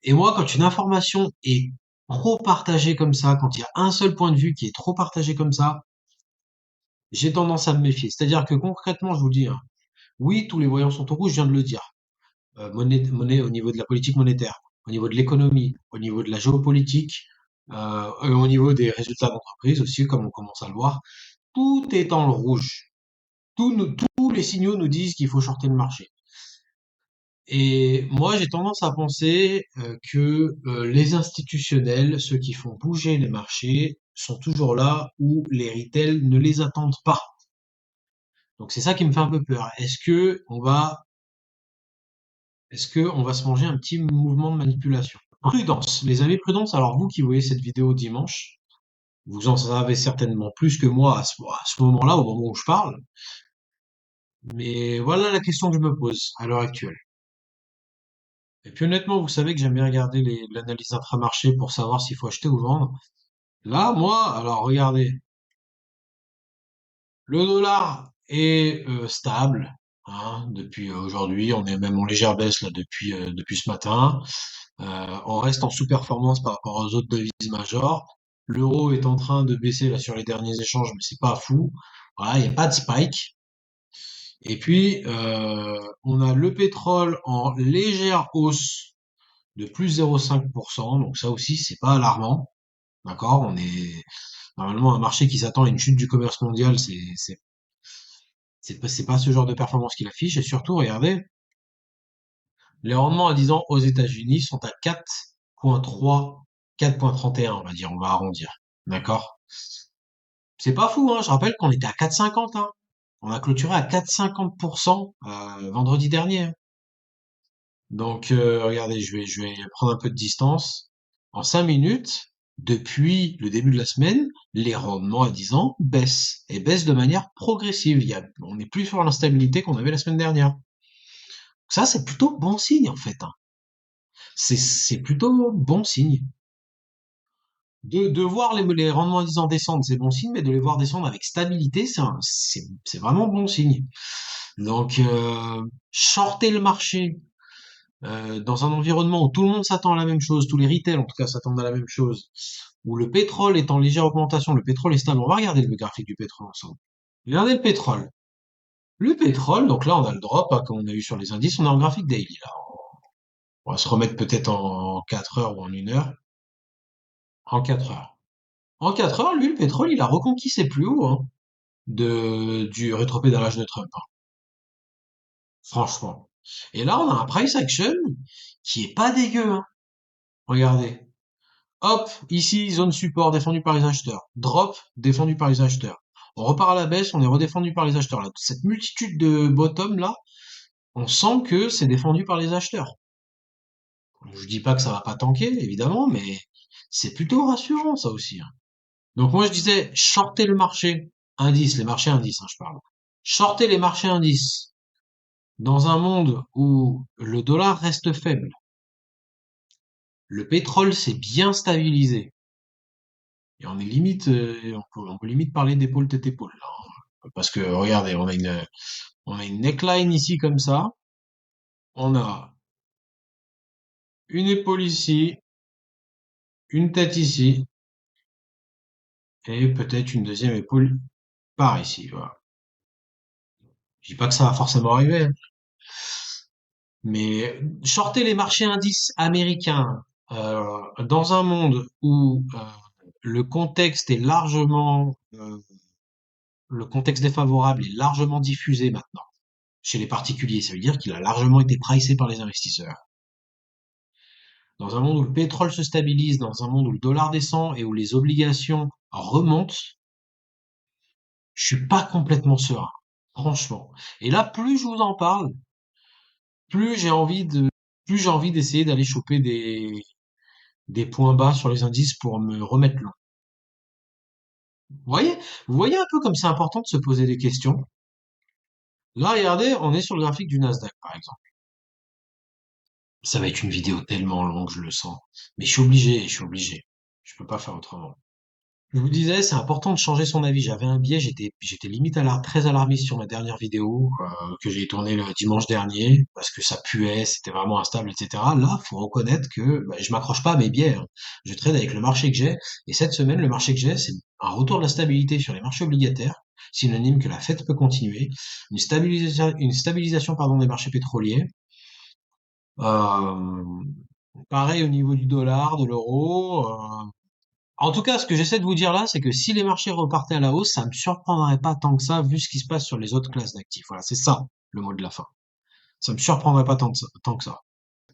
A: Et moi, quand une information est trop partagée comme ça, quand il y a un seul point de vue qui est trop partagé comme ça, j'ai tendance à me méfier. C'est-à-dire que concrètement, je vous dis, hein, oui, tous les voyants sont au rouge, je viens de le dire. Monnaie au niveau de la politique monétaire, au niveau de l'économie, au niveau de la géopolitique, au niveau des résultats d'entreprise aussi, comme on commence à le voir. Tout est dans le rouge. Tous les signaux nous disent qu'il faut shorter le marché. Et moi, j'ai tendance à penser que les institutionnels, ceux qui font bouger les marchés, sont toujours là où les retail ne les attendent pas. Donc c'est ça qui me fait un peu peur. Est-ce que on va se manger un petit mouvement de manipulation? Prudence, les amis, prudence. Alors vous qui voyez cette vidéo dimanche, vous en savez certainement plus que moi à ce moment-là, au moment où je parle. Mais voilà la question que je me pose à l'heure actuelle. Et puis honnêtement, vous savez que j'aime bien regarder l'analyse intramarché pour savoir s'il faut acheter ou vendre. Là, moi, alors regardez, le dollar est stable hein, depuis aujourd'hui. On est même en légère baisse là depuis ce matin. On reste en sous-performance par rapport aux autres devises majeures. L'euro est en train de baisser là sur les derniers échanges, mais c'est pas fou. Voilà, il n'y a pas de spike. Et puis on a le pétrole en légère hausse de plus 0,5%. Donc ça aussi, c'est pas alarmant. D'accord? On est normalement un marché qui s'attend à une chute du commerce mondial, c'est pas ce genre de performance qu'il affiche. Et surtout, regardez, les rendements à 10 ans aux États-Unis sont à 4,3, 4,31, on va dire, on va arrondir. D'accord? C'est pas fou, hein. Je rappelle qu'on était à 4,50, hein. On a clôturé à 4,50% vendredi dernier, hein. Donc, regardez, je vais prendre un peu de distance. En 5 minutes, depuis le début de la semaine, les rendements à 10 ans baissent et baissent de manière progressive. On n'est plus sur l'instabilité qu'on avait la semaine dernière. Ça, c'est plutôt bon signe en fait, hein. C'est plutôt bon signe. De voir les rendements à 10 ans descendre, c'est bon signe, mais de les voir descendre avec stabilité, c'est vraiment bon signe. Donc, shorter le marché dans un environnement où tout le monde s'attend à la même chose, tous les retail en tout cas s'attendent à la même chose, où le pétrole est en légère augmentation, le pétrole est stable. On va regarder le graphique du pétrole ensemble. Regardez le pétrole. Le pétrole, donc là on a le drop, hein, comme on a eu sur les indices, on est en graphique daily là. On va se remettre peut-être en 4 heures ou en 1 heure. En 4 heures. En 4 heures, lui, le pétrole, il a reconquis ses plus hauts hein, du rétropédalage de Trump, hein, franchement. Et là, on a un price action qui est pas dégueu. Hein. Regardez. Hop, ici, zone support défendue par les acheteurs. Drop, défendu par les acheteurs. On repart à la baisse, on est redéfendu par les acheteurs. Là, cette multitude de bottom là, on sent que c'est défendu par les acheteurs. Je dis pas que ça va pas tanker, évidemment, mais c'est plutôt rassurant ça aussi. Hein. Donc moi je disais, shorter le marché indice, les marchés indices, hein, je parle. Shorter les marchés indices dans un monde où le dollar reste faible, le pétrole s'est bien stabilisé, et on est limite, on peut limite parler d'épaule tête épaule là, hein. Parce que regardez, on a une neckline ici comme ça, on a une épaule ici, une tête ici, et peut-être une deuxième épaule par ici, voilà. Je dis pas que ça va forcément arriver, hein. Mais shorter les marchés indices américains dans un monde où le contexte est largement, le contexte défavorable est largement diffusé maintenant chez les particuliers, ça veut dire qu'il a largement été pricé par les investisseurs. Dans un monde où le pétrole se stabilise, dans un monde où le dollar descend et où les obligations remontent, je suis pas complètement serein, franchement. Et là, plus je vous en parle, plus j'ai envie de, plus j'ai envie d'essayer d'aller choper des points bas sur les indices pour me remettre long. Vous voyez, vous voyez un peu comme c'est important de se poser des questions. Là, regardez, on est sur le graphique du Nasdaq, par exemple. Ça va être une vidéo tellement longue, je le sens. Mais je suis obligé, je suis obligé. Je peux pas faire autrement. Je vous disais, c'est important de changer son avis. J'avais un biais, j'étais limite très alarmiste sur ma dernière vidéo que j'ai tournée le dimanche dernier parce que ça puait, c'était vraiment instable, etc. Là, faut reconnaître que bah, je m'accroche pas à mes biais, hein. Je trade avec le marché que j'ai et cette semaine, le marché que j'ai, c'est un retour de la stabilité sur les marchés obligataires, synonyme que la Fed peut continuer, une stabilisation pardon des marchés pétroliers. Euh, Pareil au niveau du dollar, de l'euro. En tout cas, ce que j'essaie de vous dire là, c'est que si les marchés repartaient à la hausse, ça me surprendrait pas tant que ça, vu ce qui se passe sur les autres classes d'actifs. Voilà, c'est ça le mot de la fin. Ça me surprendrait pas tant que ça.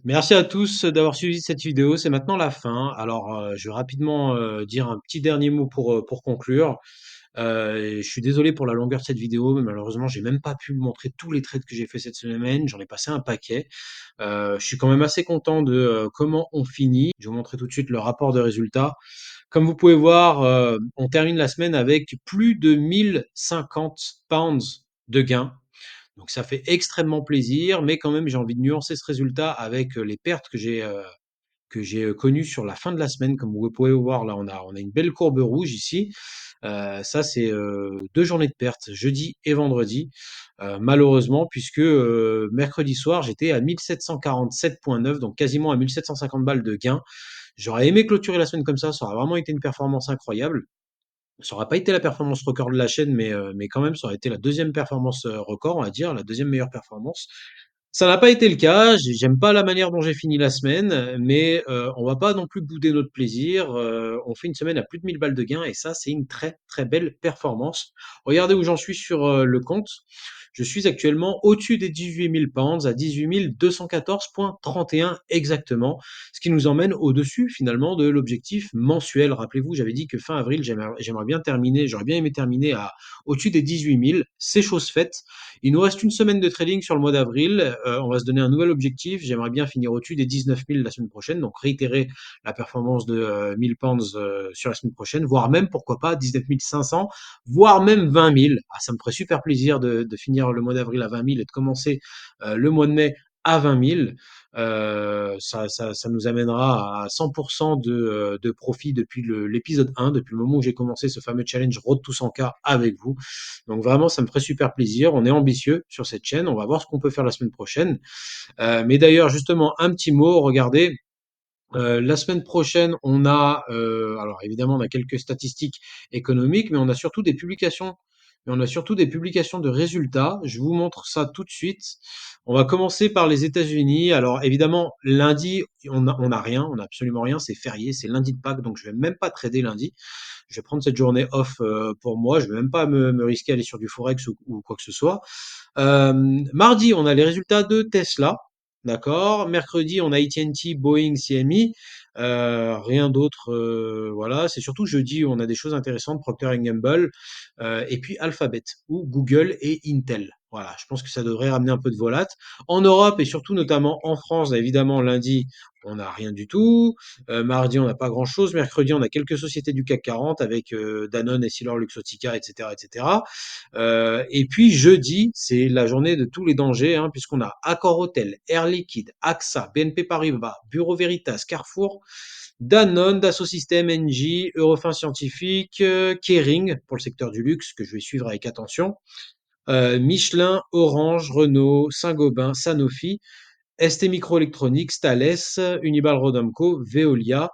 A: Merci à tous d'avoir suivi cette vidéo. C'est maintenant la fin. Alors, je vais rapidement dire un petit dernier mot pour conclure. Je suis désolé pour la longueur de cette vidéo, mais malheureusement, j'ai même pas pu vous montrer tous les trades que j'ai fait cette semaine. J'en ai passé un paquet. Je suis quand même assez content de comment on finit. Je vais vous montrer tout de suite le rapport de résultats. Comme vous pouvez voir, on termine la semaine avec plus de 1050 pounds de gains. Donc ça fait extrêmement plaisir, mais quand même j'ai envie de nuancer ce résultat avec les pertes que j'ai connues sur la fin de la semaine. Comme vous pouvez voir là, on a une belle courbe rouge ici. Ça c'est 2 journées de pertes, jeudi et vendredi. Malheureusement, puisque mercredi soir j'étais à 1747,9, donc quasiment à 1750 balles de gains. J'aurais aimé clôturer la semaine comme ça aurait vraiment été une performance incroyable. Ça aurait pas été la performance record de la chaîne, mais quand même, ça aurait été la deuxième performance record, on va dire, la deuxième meilleure performance. Ça n'a pas été le cas. J'aime pas la manière dont j'ai fini la semaine, mais on va pas non plus bouder notre plaisir. On fait une semaine à plus de 1000 balles de gains et ça, c'est une très très belle performance. Regardez où j'en suis sur le compte. Je suis actuellement au-dessus des 18 000 pounds, à 18 214,31 exactement, ce qui nous emmène au-dessus finalement de l'objectif mensuel. Rappelez-vous, j'avais dit que fin avril, j'aimerais bien terminer, j'aurais bien aimé terminer au-dessus des 18 000. C'est chose faite. Il nous reste une semaine de trading sur le mois d'avril. On va se donner un nouvel objectif. J'aimerais bien finir au-dessus des 19 000 la semaine prochaine, donc réitérer la performance de 1000 pounds sur la semaine prochaine, voire même, pourquoi pas, 19 500, voire même 20 000. Ah, ça me ferait super plaisir de finir le mois d'avril à 20 000 et de commencer le mois de mai à 20 000. Ça nous amènera à 100% de profit depuis l'épisode 1, depuis le moment où j'ai commencé ce fameux challenge Road to 100K avec vous. Donc vraiment, ça me ferait super plaisir. On est ambitieux sur cette chaîne. On va voir ce qu'on peut faire la semaine prochaine. Mais d'ailleurs, justement, un petit mot. Regardez, la semaine prochaine, alors évidemment, on a quelques statistiques économiques, mais on a surtout des publications. Mais on a surtout des publications de résultats. Je vous montre ça tout de suite. On va commencer par les États-Unis. Alors évidemment, lundi, on a rien, on a absolument rien. C'est férié, c'est lundi de Pâques, donc je vais même pas trader lundi. Je vais prendre cette journée off pour moi. Je vais même pas me risquer à aller sur du forex ou quoi que ce soit. Mardi, on a les résultats de Tesla. D'accord. Mercredi, on a AT&T, Boeing, CME. Rien d'autre. Voilà. C'est surtout jeudi où on a des choses intéressantes, Procter Gamble, et puis Alphabet ou Google et Intel. Voilà. Je pense que ça devrait ramener un peu de volate. En Europe et surtout notamment en France, évidemment, lundi, on n'a rien du tout. Mardi, on n'a pas grand-chose. Mercredi, on a quelques sociétés du CAC 40 avec Danone, EssilorLuxottica, etc., etc. Et puis jeudi, c'est la journée de tous les dangers, hein, puisqu'on a Accor Hotel, Air Liquide, AXA, BNP Paribas, Bureau Veritas, Carrefour, Danone, Dassault Systèmes, Engie, Eurofins Scientifique, Kering pour le secteur du luxe que je vais suivre avec attention, Michelin, Orange, Renault, Saint-Gobain, Sanofi, ST Microelectronics, Thales, Unibail Rodamco, Veolia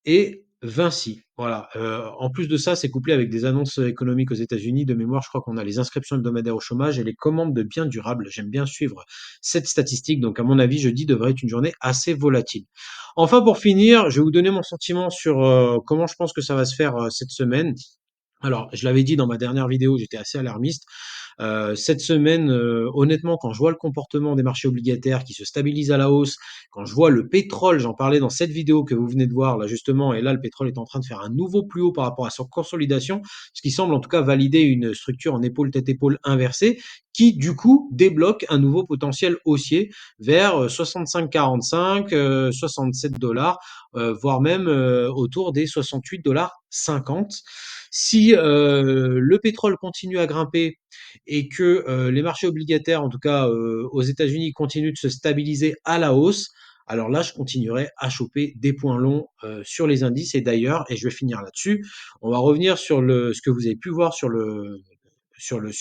A: et Vinci, voilà. En plus de ça, c'est couplé avec des annonces économiques aux États-Unis. De mémoire, je crois qu'on a les inscriptions hebdomadaires au chômage et les commandes de biens durables. J'aime bien suivre cette statistique. Donc, à mon avis, jeudi devrait être une journée assez volatile. Enfin, pour finir, je vais vous donner mon sentiment sur comment je pense que ça va se faire cette semaine. Alors, je l'avais dit dans ma dernière vidéo, j'étais assez alarmiste. Cette semaine, honnêtement, quand je vois le comportement des marchés obligataires qui se stabilisent à la hausse, quand je vois le pétrole, j'en parlais dans cette vidéo que vous venez de voir là justement, et là le pétrole est en train de faire un nouveau plus haut par rapport à sa consolidation, ce qui semble en tout cas valider une structure en épaule tête épaule inversée, qui du coup débloque un nouveau potentiel haussier vers 65,45, 67 dollars, voire même autour des 68 dollars 50. Si le pétrole continue à grimper et que les marchés obligataires, en tout cas aux États-Unis, continuent de se stabiliser à la hausse, alors là, je continuerai à choper des points longs sur les indices. Et d'ailleurs, et je vais finir là-dessus, on va revenir sur ce que vous avez pu voir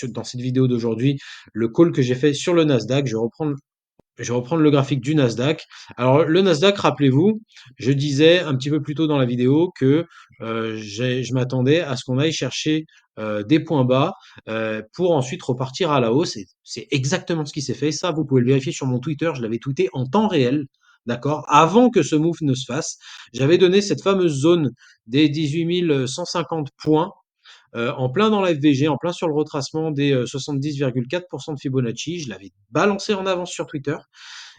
A: dans cette vidéo d'aujourd'hui, le call que j'ai fait sur le Nasdaq. Je vais reprendre le graphique du Nasdaq. Alors, le Nasdaq, rappelez-vous, je disais un petit peu plus tôt dans la vidéo que je m'attendais à ce qu'on aille chercher des points bas pour ensuite repartir à la hausse. Et c'est exactement ce qui s'est fait. Ça, vous pouvez le vérifier sur mon Twitter. Je l'avais tweeté en temps réel. D'accord? Avant que ce move ne se fasse, j'avais donné cette fameuse zone des 18 150 points en plein dans la FVG, en plein sur le retracement des 70,4% de Fibonacci. Je l'avais balancé en avance sur Twitter.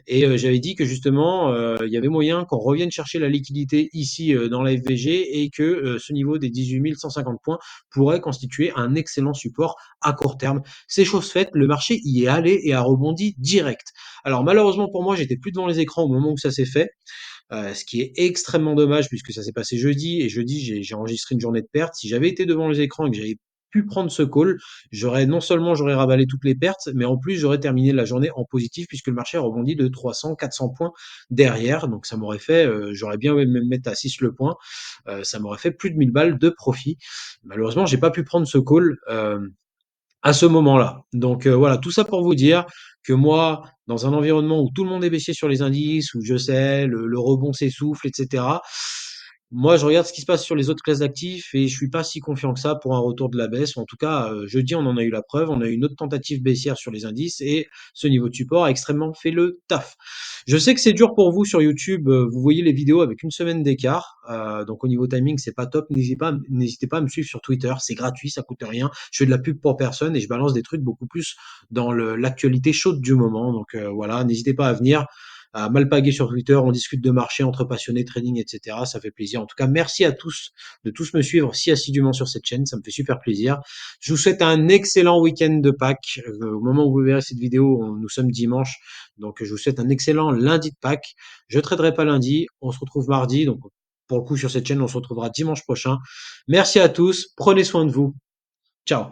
A: Et j'avais dit que justement, il y avait moyen qu'on revienne chercher la liquidité ici dans la FVG et que ce niveau des 18 150 points pourrait constituer un excellent support à court terme. C'est chose faite, le marché y est allé et a rebondi direct. Alors malheureusement pour moi, j'étais plus devant les écrans au moment où ça s'est fait. Ce qui est extrêmement dommage puisque ça s'est passé jeudi et jeudi, j'ai enregistré une journée de perte. Si j'avais été devant les écrans et que j'avais pu prendre ce call, non seulement j'aurais ravalé toutes les pertes, mais en plus j'aurais terminé la journée en positif puisque le marché a rebondi de 300, 400 points derrière. Donc ça m'aurait fait, j'aurais bien aimé me mettre à 6 le point, ça m'aurait fait plus de 1000 balles de profit. Malheureusement, j'ai pas pu prendre ce call. À ce moment-là. Donc voilà, tout ça pour vous dire que moi, dans un environnement où tout le monde est baissier sur les indices, où je sais, le rebond s'essouffle, etc., moi, je regarde ce qui se passe sur les autres classes d'actifs et je suis pas si confiant que ça pour un retour de la baisse. En tout cas, jeudi, on en a eu la preuve. On a eu une autre tentative baissière sur les indices et ce niveau de support a extrêmement fait le taf. Je sais que c'est dur pour vous sur YouTube. Vous voyez les vidéos avec une semaine d'écart. Donc au niveau timing, c'est pas top. N'hésitez pas à me suivre sur Twitter. C'est gratuit, ça coûte rien. Je fais de la pub pour personne et je balance des trucs beaucoup plus dans l'actualité chaude du moment. Donc voilà, n'hésitez pas à venir. À Malpaguer sur Twitter, on discute de marché entre passionnés, trading, etc. Ça fait plaisir. En tout cas, merci à tous de tous me suivre si assidûment sur cette chaîne. Ça me fait super plaisir. Je vous souhaite un excellent week-end de Pâques. Au moment où vous verrez cette vidéo, nous sommes dimanche. Donc, je vous souhaite un excellent lundi de Pâques. Je ne traiterai pas lundi. On se retrouve mardi. Donc, pour le coup, sur cette chaîne, on se retrouvera dimanche prochain. Merci à tous. Prenez soin de vous. Ciao.